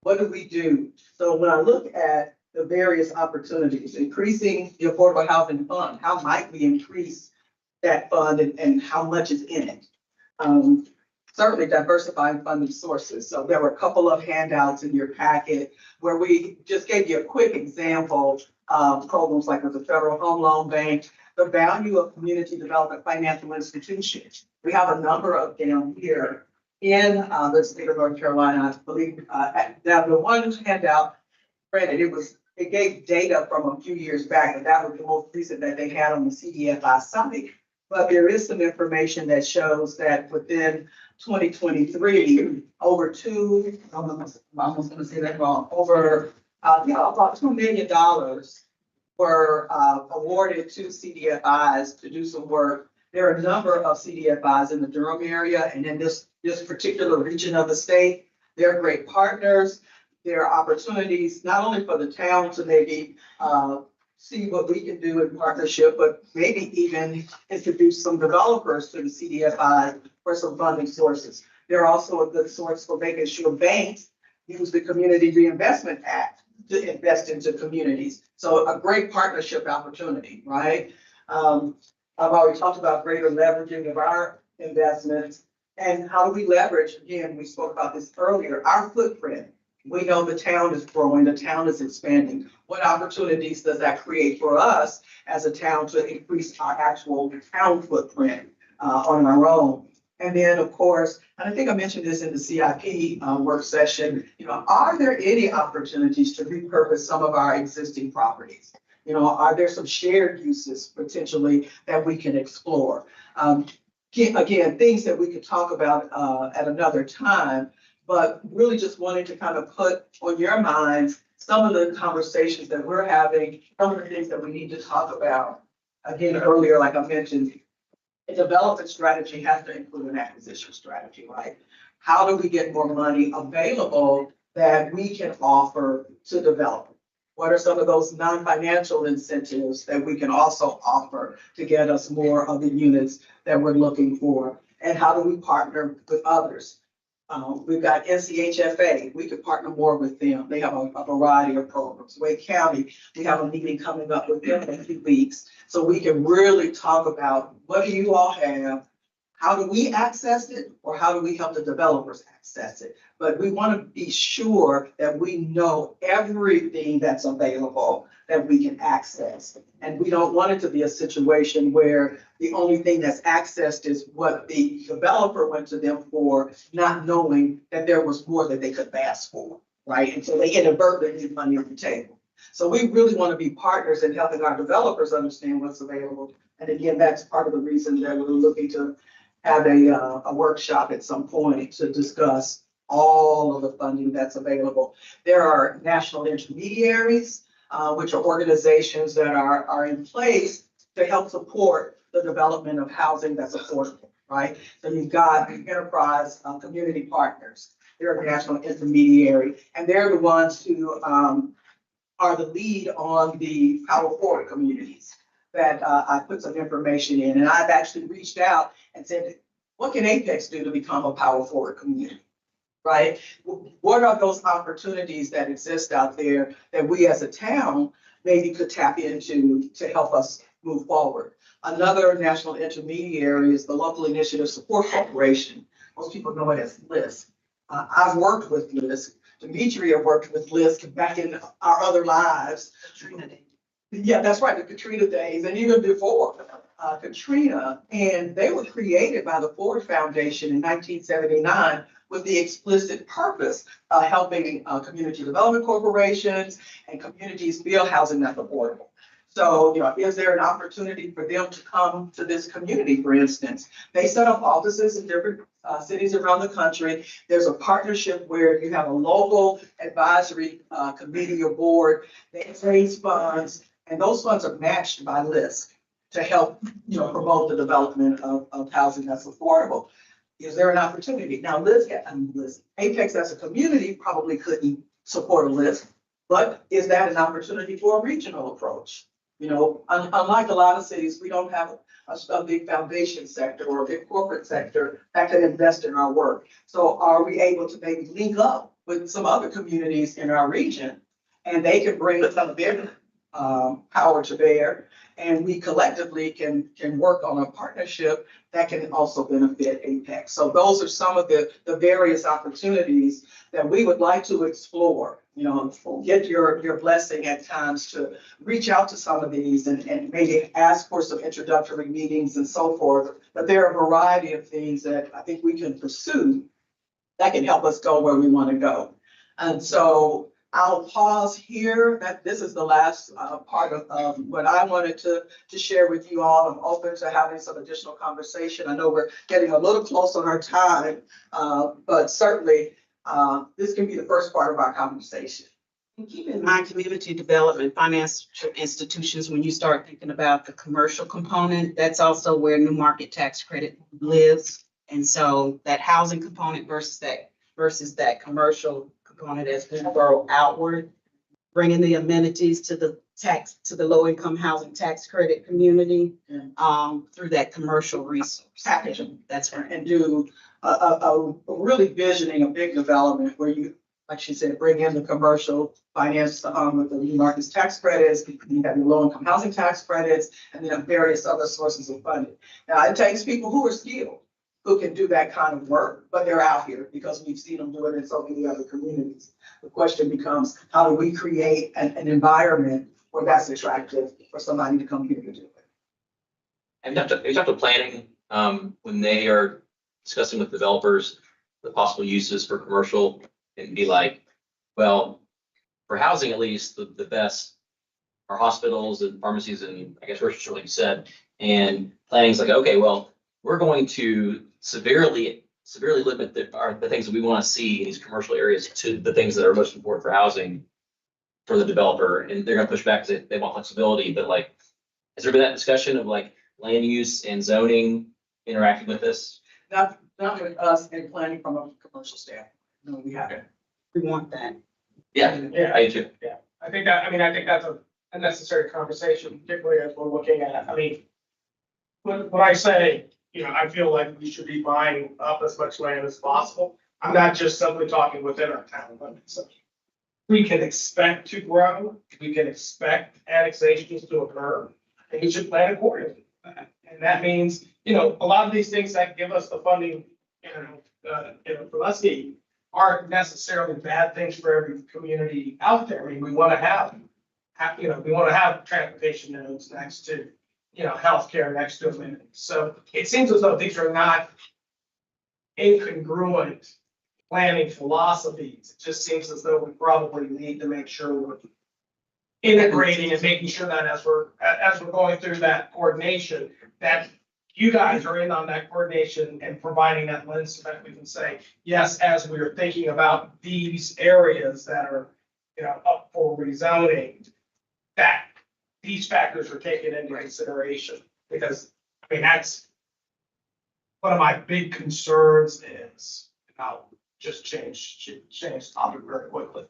What do we do? So when I look at the various opportunities, increasing the Affordable Housing Fund, how might we increase that fund and how much is in it? Certainly diversifying funding sources. So there were a couple of handouts in your packet where we just gave you a quick example of programs like with the Federal Home Loan Bank, the value of community development financial institutions. We have a number of them here in the state of North Carolina, I believe. Now the one handout, granted, it gave data from a few years back, and that was the most recent that they had on the CDFI site. But there is some information that shows that within 2023, over I'm almost gonna say that wrong, over about $2 million were awarded to CDFIs to do some work. There are a number of CDFIs in the Durham area and in this particular region of the state. They're great partners. There are opportunities not only for the town to maybe see what we can do in partnership, but maybe even introduce some developers to the CDFI for some funding sources. They're also a good source for making sure banks use the Community Reinvestment Act to invest into communities. So a great partnership opportunity, right? I've already talked about greater leveraging of our investments and how do we leverage, again, we spoke about this earlier, our footprint We know the town is growing, the town is expanding. What opportunities does that create for us as a town to increase our actual town footprint on our own? And then, of course, and I think I mentioned this in the CIP work session, are there any opportunities to repurpose some of our existing properties? Are there some shared uses potentially that we can explore? Again, things that we could talk about at another time, but really just wanted to kind of put on your minds some of the conversations that we're having, some of the things that we need to talk about. Again, earlier, like I mentioned, a development strategy has to include an acquisition strategy, right? How do we get more money available that we can offer to developers? What are some of those non-financial incentives that we can also offer to get us more of the units that we're looking for? And how do we partner with others? We've got NCHFA. We could partner more with them. They have a variety of programs. Wake County, we have a meeting coming up with them in a few weeks. So we can really talk about what do you all have? How do we access it, or how do we help the developers access it? But we want to be sure that we know everything that's available that we can access. And we don't want it to be a situation where the only thing that's accessed is what the developer went to them for, not knowing that there was more that they could ask for, right? And so they inadvertently leave money on the table. So we really want to be partners in helping our developers understand what's available. And again, that's part of the reason that we're looking to have a workshop at some point to discuss all of the funding that's available. There are national intermediaries, which are organizations that are in place to help support the development of housing that's affordable, right? So you've got the enterprise community partners. They're a national intermediary, and they're the ones who are the lead on the Power Forward communities that I put some information in. And I've actually reached out and said, what can Apex do to become a Power Forward community, right? What are those opportunities that exist out there that we as a town maybe could tap into to help us move forward? Another national intermediary is the Local Initiative Support Corporation. Most people know it as LISC. I've worked with LISC. Demetria worked with LISC back in our other lives. Katrina Day. Yeah, that's right, the Katrina days, and even before Katrina. And they were created by the Ford Foundation in 1979 with the explicit purpose of helping community development corporations and communities build housing that's affordable. So, is there an opportunity for them to come to this community, for instance? They set up offices in different cities around the country. There's a partnership where you have a local advisory committee or board. They raise funds, and those funds are matched by LISC to help, promote the development of housing that's affordable. Is there an opportunity? Now, LISC, Apex as a community probably couldn't support a LISC, but is that an opportunity for a regional approach? Unlike a lot of cities, we don't have a big foundation sector or a big corporate sector that can invest in our work. So are we able to maybe link up with some other communities in our region, and they can bring some of their power to bear, and we collectively can work on a partnership that can also benefit Apex. So those are some of the various opportunities that we would like to explore. Get your blessing at times to reach out to some of these and maybe ask for some introductory meetings and so forth. But there are a variety of things that I think we can pursue that can help us go where we want to go. And so I'll pause here. This is the last part of what I wanted to share with you all. I'm open to having some additional conversation. I know we're getting a little close on our time, but certainly this can be the first part of our conversation. And keep in mind, community development, financial institutions, when you start thinking about the commercial component, that's also where New Market Tax Credit lives. And so that housing component versus that commercial component as we grow outward, bringing the amenities to the low income housing tax credit community through that commercial resource Packaging. That's right. And do a really visioning a big development where you, like she said, bring in the commercial finance with the New Markets tax credits, you have your low income housing tax credits, and then various other sources of funding. Now, it takes people who are skilled. who can do that kind of work, but they're out here because we've seen them do it in so many other communities. The question becomes, how do we create an environment where that's attractive for somebody to come here to do it? And you talked to planning, when they are discussing with developers, the possible uses for commercial and be like, well, for housing at least, the best are hospitals and pharmacies and I guess grocery store, like you said, and planning's like, okay, well, we're going to severely limit the things that we want to see in these commercial areas to the things that are most important for housing for the developer, and they're gonna push back because they want flexibility, but like, has there been that discussion of like land use and zoning interacting with this? Not with us in planning from a commercial standpoint. No, we haven't. We want that. Yeah, Yeah. I do. I think that's a necessary conversation, particularly as we're looking at, I mean, when I say, I feel like we should be buying up as much land as possible, I'm not just simply talking within our town limits. We can expect to grow, we can expect annexations to occur, and we should plan accordingly. And that means, a lot of these things that give us the funding, for Lusky aren't necessarily bad things for every community out there. I mean, we want to have transportation nodes next to, healthcare next to amenities. So it seems as though these are not incongruent planning philosophies. It just seems as though we probably need to make sure we're integrating and making sure that as we're going through that coordination, that you guys are in on that coordination and providing that lens so that we can say, yes, as we are thinking about these areas that are, up for rezoning, that these factors are taken into consideration. Because, that's one of my big concerns is, and I'll just change topic very quickly.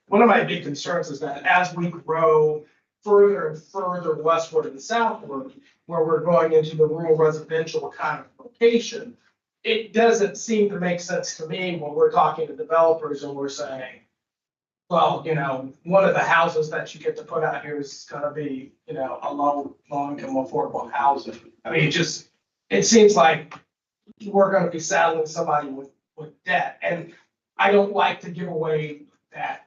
One of my big concerns is that as we grow further and further westward and southward, where we're going into the rural residential kind of location, it doesn't seem to make sense to me when we're talking to developers and we're saying, well, one of the houses that you get to put out here is gonna be, a low income affordable housing. I mean, it seems like we're gonna be saddling somebody with debt, and I don't like to give away that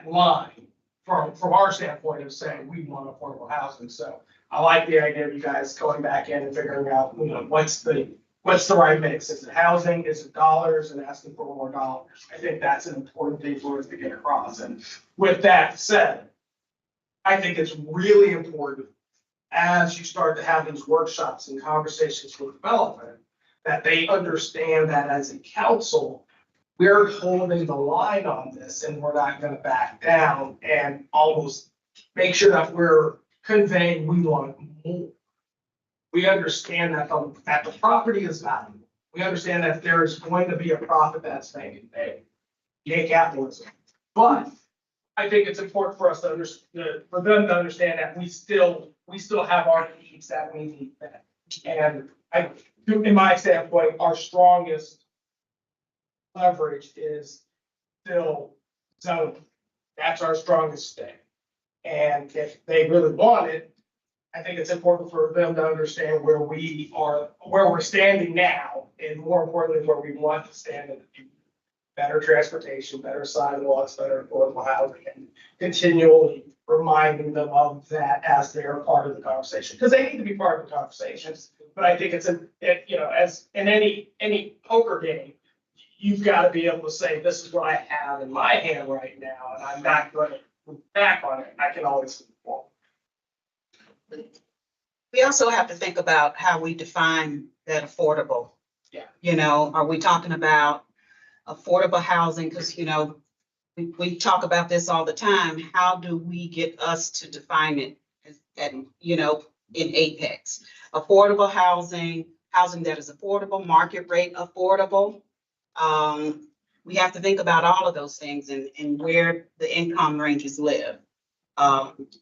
line from our standpoint of saying we want affordable housing. So I like the idea of you guys going back in and figuring out, what's the right mix? Is it housing? Is it dollars and asking for more dollars? I think that's an important thing for us to get across. And with that said, I think it's really important as you start to have these workshops and conversations with development, that they understand that as a council, we're holding the line on this and we're not gonna back down and almost make sure that we're conveying we want more. We understand that the property is valuable. We understand that there is going to be a profit that's made. Yay, capitalism. But I think it's important for us to for them to understand that we still have our needs that we need met. And in my standpoint, our strongest leverage is still zoning. That's our strongest thing. And if they really want it, I think it's important for them to understand where we're standing now, and more importantly, where we want to stand in the future. Better transportation, better sidewalks, better affordable housing, and continually reminding them of that as they're part of the conversation, because they need to be part of the conversations. But I think as in any poker game, you've got to be able to say, this is what I have in my hand right now, and I'm not going to move back on it. I can always move forward. We also have to think about how we define that affordable. Yeah. Are we talking about affordable housing? Because, we talk about this all the time. How do we get us to define it in Apex? Affordable housing that is affordable, market rate affordable. We have to think about all of those things and where the income ranges live.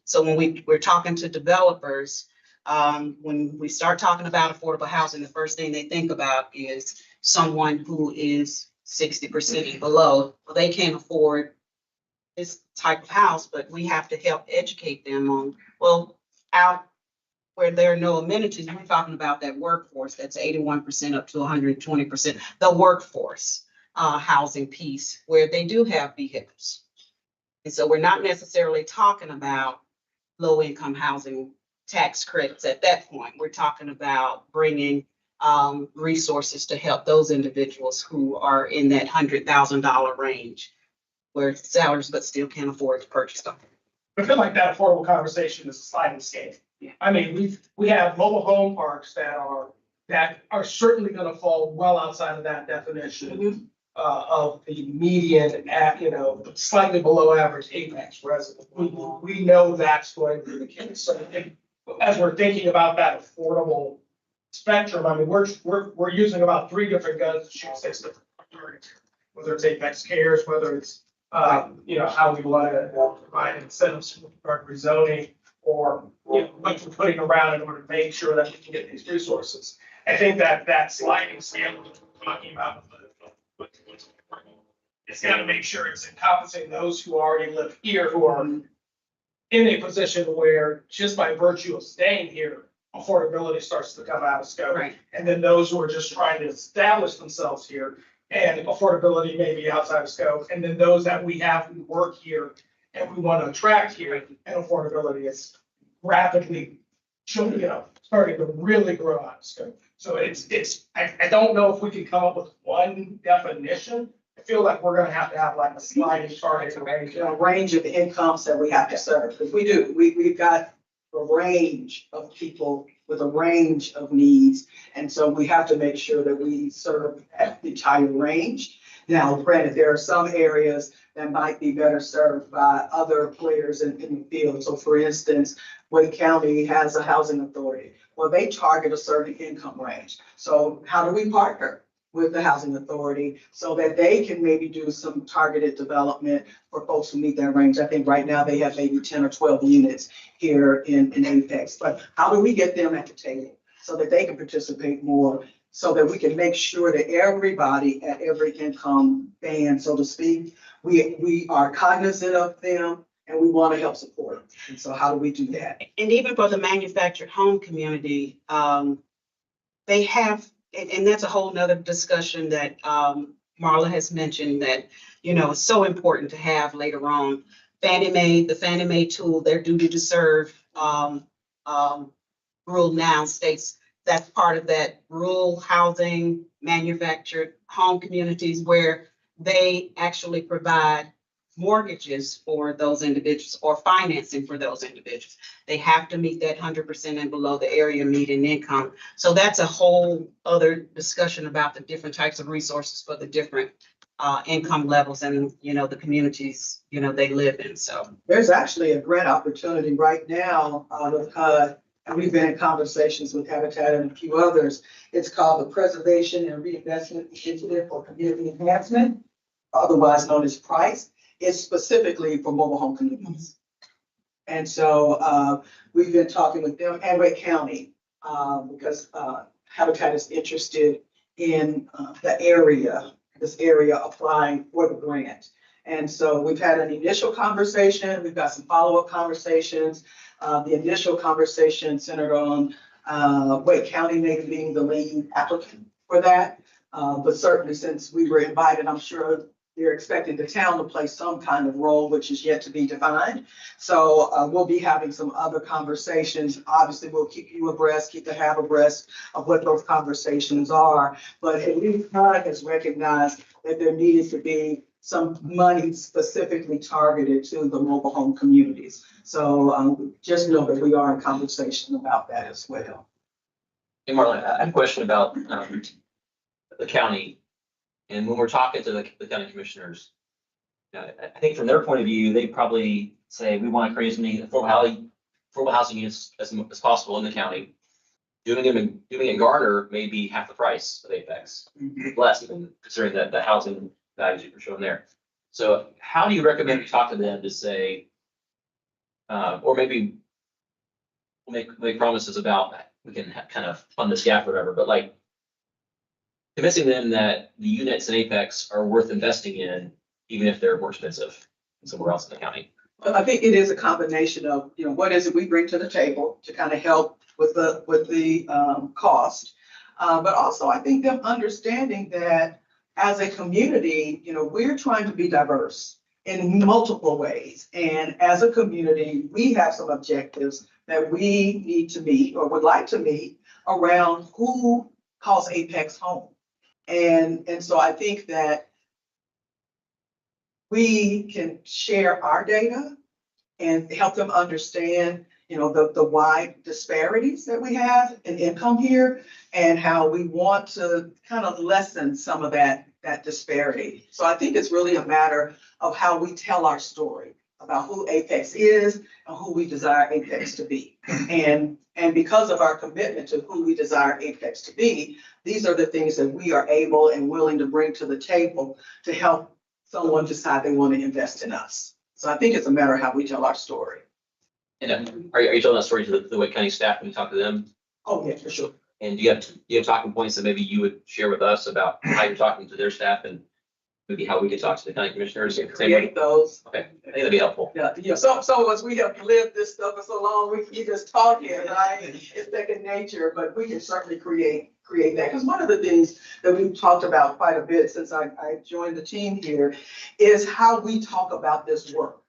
So when we're talking to developers, when we start talking about affordable housing, the first thing they think about is someone who is 60% and below. Well, they can't afford this type of house, but we have to help educate them on, well, where there are no amenities, we're talking about that workforce, that's 81% up to 120%, the workforce housing piece where they do have vehicles. And so we're not necessarily talking about low-income housing tax credits at that point. We're talking about bringing resources to help those individuals who are in that $100,000 range where salaries but still can't afford to purchase them. I feel like that affordable conversation is a sliding scale. Yeah. I mean, we have mobile home parks that are certainly gonna fall well outside of that definition of the median at, slightly below average Apex resident. We know that's going to be the case. So I think as we're thinking about that affordable spectrum, I mean, we're using about 3 different guns to shoot 6 different targets. Whether it's Apex Cares, whether it's how we want to provide incentives with regard to rezoning, or what we're putting around in order to make sure that we can get these resources. I think that sliding scale that we're talking about, it's got to make sure it's encompassing those who already live here, who are in a position where just by virtue of staying here, affordability starts to come out of scope. Right. And then those who are just trying to establish themselves here, and affordability may be outside of scope. And then those that we have who work here and we want to attract here, and affordability is rapidly starting to really grow out of scope. So I don't know if we can come up with one definition. I feel like we're gonna have to have like a sliding target range. Range of incomes that we have to serve, because we've got a range of people with a range of needs. And so we have to make sure that we serve that entire range. Now, granted, there are some areas that might be better served by other players in the field. So for instance, Wake County has a housing authority. Well, they target a certain income range. So how do we partner with the housing authority so that they can maybe do some targeted development for folks who meet that range? I think right now they have maybe 10 or 12 units here in Apex, but how do we get them at the table so that they can participate more, so that we can make sure that everybody at every income band, so to speak, we are cognizant of them and we want to help support them. And so how do we do that? And even for the manufactured home community, they have, and that's a whole nother discussion that Marla has mentioned that, is so important to have later on. Fannie Mae, the Fannie Mae tool, their duty to serve rule now states that's part of that rural housing, manufactured home communities where they actually provide mortgages for those individuals or financing for those individuals. They have to meet that 100% and below the area median income. So that's a whole other discussion about the different types of resources for the different income levels and, the communities, they live in. So There's actually a grant opportunity right now with HUD, and we've been in conversations with Habitat and a few others. It's called the Preservation and Reinvestment Initiative for Community Enhancement, otherwise known as PRICE. It's specifically for mobile home communities. And so we've been talking with them and Wake County because Habitat is interested in this area applying for the grant. And so we've had an initial conversation. We've got some follow-up conversations. The initial conversation centered on Wake County maybe being the lead applicant for that. But certainly since we were invited, I'm sure they're expecting the town to play some kind of role, which is yet to be defined. So we'll be having some other conversations. Obviously, we'll keep you abreast, keep the HAB abreast of what those conversations are. But at least HUD has recognized that there needed to be some money specifically targeted to the mobile home communities. So just know that we are in conversation about that as well. Hey, Marlon, I have a question about the county. And when we're talking to the county commissioners, I think from their point of view, they probably say, we want to create as many affordable housing units as possible in the county. Doing them in Garner may be half the price of Apex, less even considering the housing values you were showing there. So how do you recommend we talk to them to say, or maybe we'll make promises about we can kind of fund this gap or whatever, but like convincing them that the units in Apex are worth investing in, even if they're more expensive somewhere else in the county. I think it is a combination of, what is it we bring to the table to kind of help with the cost. But also I think them understanding that as a community, we're trying to be diverse in multiple ways. And as a community, we have some objectives that we need to meet or would like to meet around who calls Apex home. And so I think that we can share our data and help them understand, the wide disparities that we have in income here and how we want to kind of lessen some of that disparity. So I think it's really a matter of how we tell our story about who Apex is and who we desire Apex to be. And because of our commitment to who we desire Apex to be, these are the things that we are able and willing to bring to the table to help someone decide they want to invest in us. So I think it's a matter of how we tell our story. And are you telling that story to the Wake County staff when you talk to them? Oh, yeah, for sure. And do you have talking points that maybe you would share with us about how you're talking to their staff and maybe how we could talk to the county commissioners? Same way? Create those. Okay, I think that'd be helpful. Yeah, some of us, we have lived this stuff for so long, we just talk it, right? It's second nature, but we can certainly create that. Because one of the things that we've talked about quite a bit since I joined the team here is how we talk about this work.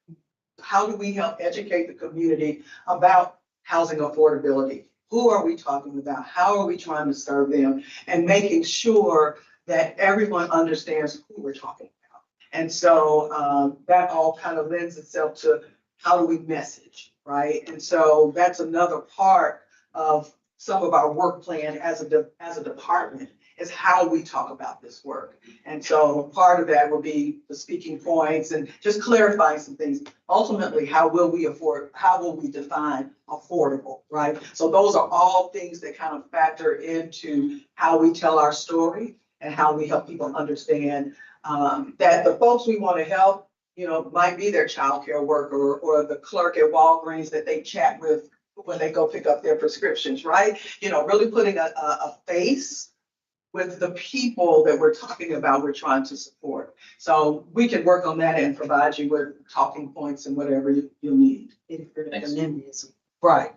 How do we help educate the community about housing affordability? Who are we talking about? How are we trying to serve them? And making sure that everyone understands who we're talking about. And so that all kind of lends itself to how do we message, right? And so that's another part of some of our work plan as a department is how we talk about this work. And so part of that will be the speaking points and just clarifying some things. Ultimately, how will we define affordable, right? So those are all things that kind of factor into how we tell our story and how we help people understand that the folks we want to help, might be their childcare worker or the clerk at Walgreens that they chat with when they go pick up their prescriptions, right? Really putting a face with the people that we're talking about, we're trying to support. So we can work on that and provide you with talking points and whatever you need. Thanks. Right.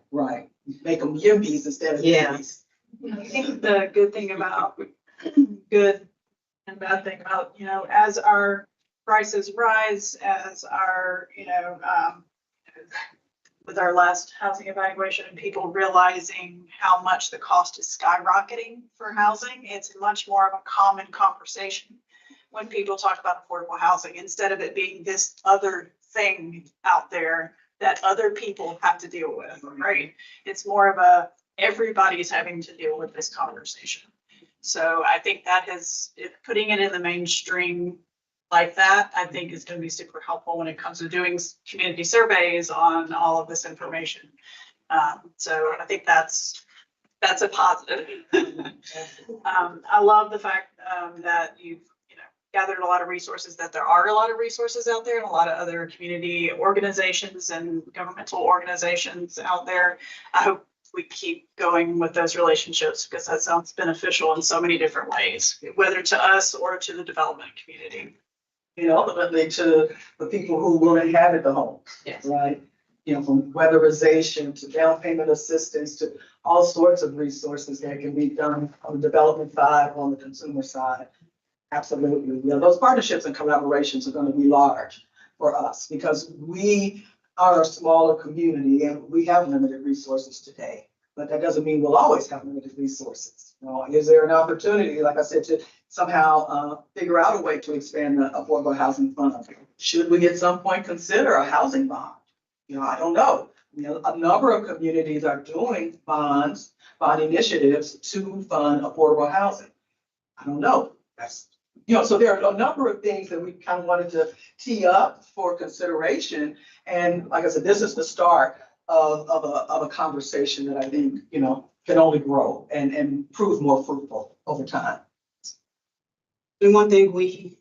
Make them YIMBYs instead of Yeah. YIMBYs. I think the good thing about, good and bad thing about, as our prices rise, as our, with our last housing evaluation and people realizing how much the cost is skyrocketing for housing, it's much more of a common conversation when people talk about affordable housing, instead of it being this other thing out there that other people have to deal with, right? It's more of a, everybody's having to deal with this conversation. So I think that putting it in the mainstream like that, I think is going to be super helpful when it comes to doing community surveys on all of this information. So I think that's a positive. I love the fact that you've gathered a lot of resources, that there are a lot of resources out there and a lot of other community organizations and governmental organizations out there. I hope we keep going with those relationships because that sounds beneficial in so many different ways, whether to us or to the development community. Ultimately to the people who will inhabit the homes. Yes. Right? From weatherization to down payment assistance to all sorts of resources that can be done on the development side, on the consumer side. Absolutely. Those partnerships and collaborations are going to be large for us because we are a smaller community and we have limited resources today. But that doesn't mean we'll always have limited resources. Is there an opportunity, like I said, to somehow figure out a way to expand the affordable housing fund? Should we at some point consider a housing bond? I don't know. A number of communities are doing bond initiatives to fund affordable housing. I don't know. So there are a number of things that we kind of wanted to tee up for consideration. And like I said, this is the start of a conversation that I think, can only grow and prove more fruitful over time. And one thing we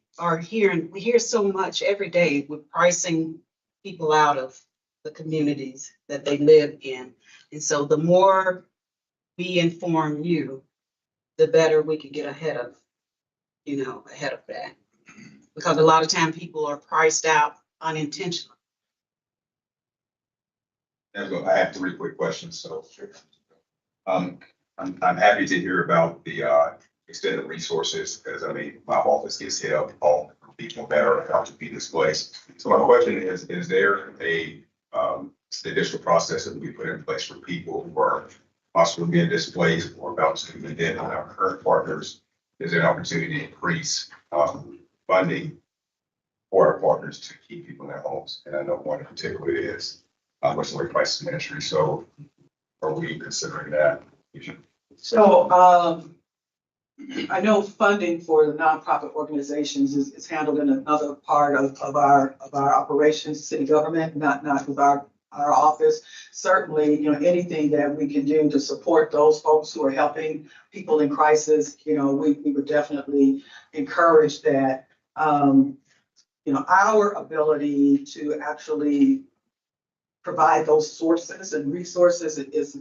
hear so much every day with pricing people out of the communities that they live in. And so the more we inform you, the better we can get ahead of that. Because a lot of time people are priced out unintentionally. I have three quick questions, so. I'm happy to hear about the extended resources, because I mean, my office gets hit up on people that are about to be displaced. So my question is there a additional process that we put in place for people who are possibly being displaced or about to move in on our current partners? Is there an opportunity to increase funding for our partners to keep people in their homes? And I know one in particular is Western Crisis Ministry. So are we considering that? So, I know funding for the nonprofit organizations is handled in another part of our operations, city government, not with our office. Certainly, anything that we can do to support those folks who are helping people in crisis, we would definitely encourage that. Our ability to actually provide those sources and resources is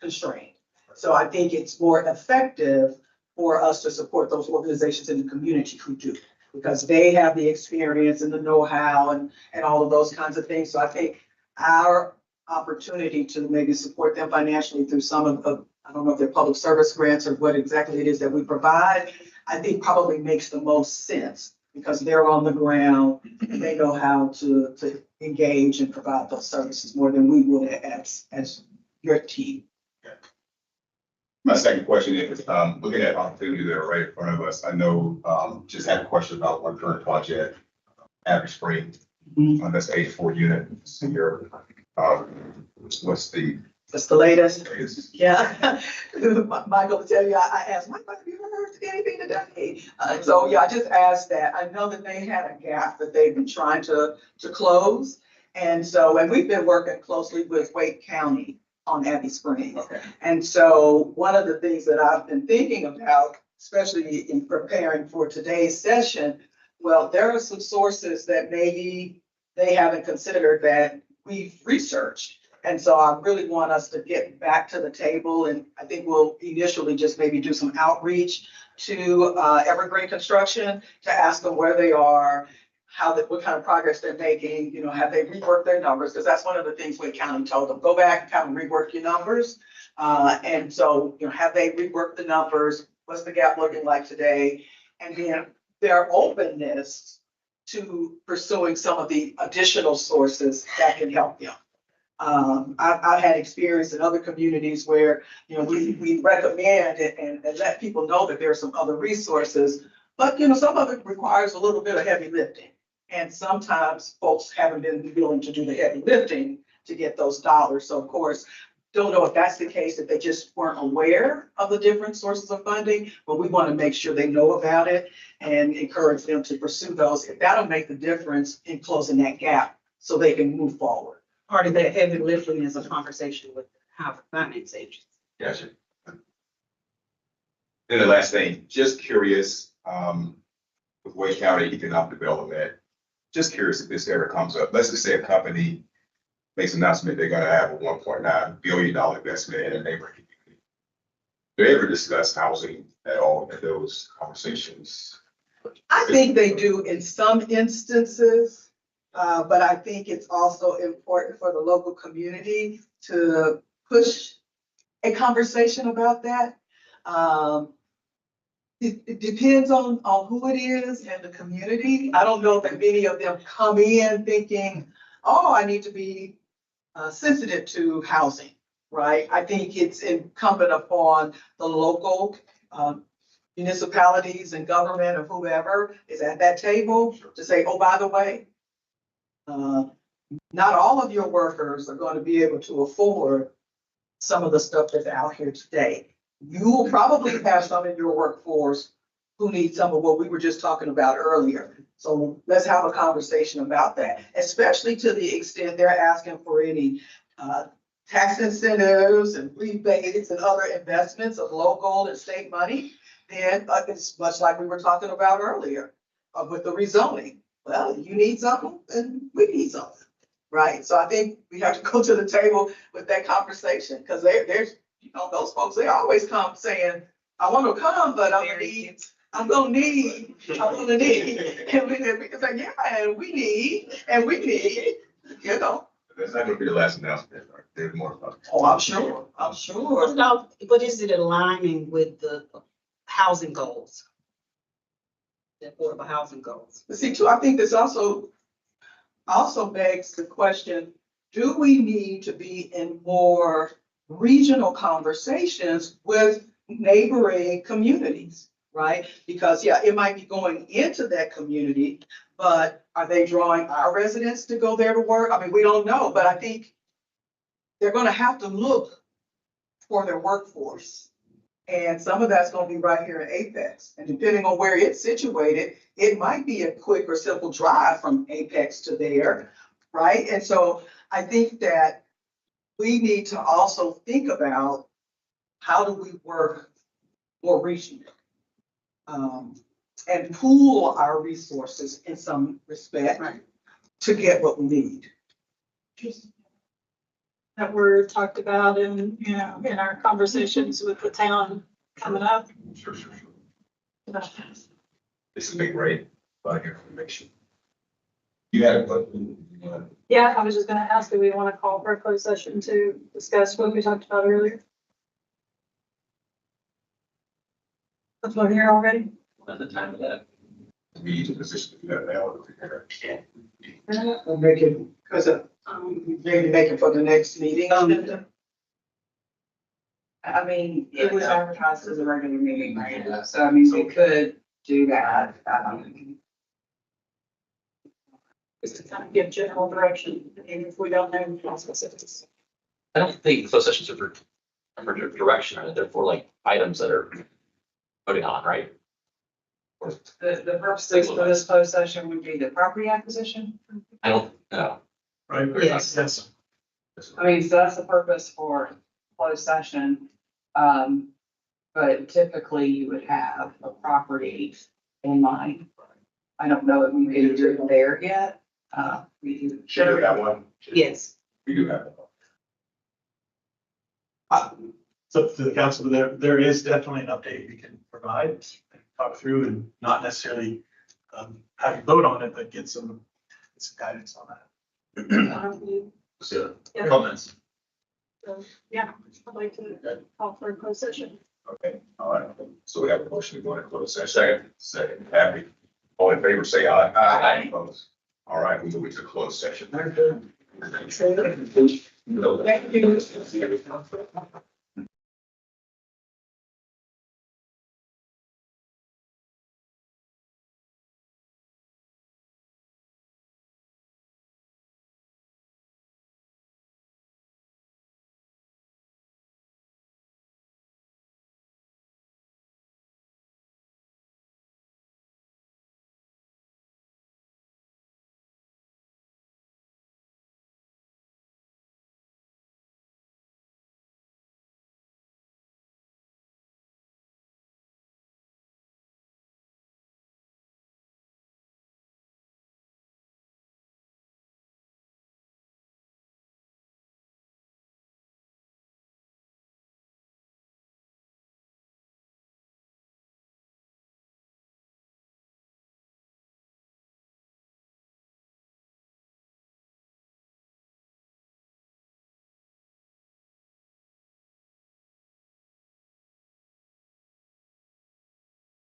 constrained. So I think it's more effective for us to support those organizations in the community who do, because they have the experience and the know-how and all of those kinds of things. So I think our opportunity to maybe support them financially through some of, I don't know if they're public service grants or what exactly it is that we provide, I think probably makes the most sense, because they're on the ground and they know how to engage and provide those services more than we would as your team. My second question is, looking at opportunities that are right in front of us, I know, just had a question about one current project, Abbey Spring, that's 84 unit senior. What's the latest? latest? Yeah. Michael will tell you, I asked, Michael, have you heard anything today? So yeah, I just asked that. I know that they had a gap that they've been trying to close. And we've been working closely with Wake County on Abbey Springs. Okay. And so one of the things that I've been thinking about, especially in preparing for today's session, well, there are some sources that maybe they haven't considered that we've researched. And so I really want us to get back to the table, and I think we'll initially just maybe do some outreach to Evergreen Construction to ask them where they are, what kind of progress they're making, have they reworked their numbers? Because that's one of the things Wake County told them, go back and kind of rework your numbers. And so, have they reworked the numbers? What's the gap looking like today? And then their openness to pursuing some of the additional sources that can help them. I've had experience in other communities where, we recommend and let people know that there are some other resources, but, some of it requires a little bit of heavy lifting. And sometimes folks haven't been willing to do the heavy lifting to get those dollars. So of course, don't know if that's the case, if they just weren't aware of the different sources of funding, but we want to make sure they know about it and encourage them to pursue those. If that'll make the difference in closing that gap so they can move forward. Part of that heavy lifting is a conversation with Howard Finance Agency. Gotcha. Then the last thing, just curious, with Wake County Economic Development, just curious if this ever comes up. Let's just say a company makes an announcement they're gonna have a $1.9 billion investment in a neighborhood community. Do they ever discuss housing at all in those conversations? I think they do in some instances, but I think it's also important for the local community to push a conversation about that. It depends on who it is and the community. I don't know that many of them come in thinking, oh, I need to be sensitive to housing, right? I think it's incumbent upon the local municipalities and government or whoever is at that table to say, oh, by the way, not all of your workers are going to be able to afford some of the stuff that's out here today. You will probably have some in your workforce who need some of what we were just talking about earlier. So let's have a conversation about that, especially to the extent they're asking for any tax incentives and rebates and other investments of local and state money. Then it's much like we were talking about earlier with the rezoning. Well, you need something and we need something, right? So I think we have to go to the table with that conversation, because there's, those folks, they always come saying, I want to come, but I'm gonna need. And we can say, yeah, and we need, That's not gonna be the last announcement. There's more. Oh, I'm sure, I'm sure. No, but is it aligning with the housing goals? The affordable housing goals? But see, too, I think this also begs the question, do we need to be in more regional conversations with neighboring communities, right? Because, yeah, it might be going into that community, but are they drawing our residents to go there to work? I mean, we don't know, but I think they're gonna have to look for their workforce. And some of that's gonna be right here in Apex. And depending on where it's situated, it might be a quick or simple drive from Apex to there, right? And so I think that we need to also think about how do we work more regionally? And pool our resources in some respect to get what we need. That were talked about in, you know, in our conversations with the town coming up. Sure. This has been great, a lot of information. You had a question? Yeah, I was just gonna ask, do we want to call for a closed session to discuss what we talked about earlier? That's what here already? At the time of that. Be in position to do that now. We'll make it, because maybe make it for the next meeting. I mean, it was advertised as a regular meeting, right? So I mean, we could do that. Just to kind of give general direction, even if we don't know the specifics. I don't think closed sessions are for direction, they're for like items that are voting on, right? Or, The purposes for this closed session would be the property acquisition. I don't know. Right? Yes. Yes. I mean, so that's the purpose for closed session. But typically you would have a property in mind. I don't know if we can do it there yet. We do. Should have that one. Yes. We do have that one. It's up to the council, but there is definitely an update we can provide, and talk through, and not necessarily have you vote on it, but get some guidance on that. So, Yeah. comments? So, yeah, I'd like to call for a closed session. Okay, all right. So we have a motion to go into closed session. Second. Happy. All in favor, say aye. Aye. Opposed? All right, we move into closed session. Thank you.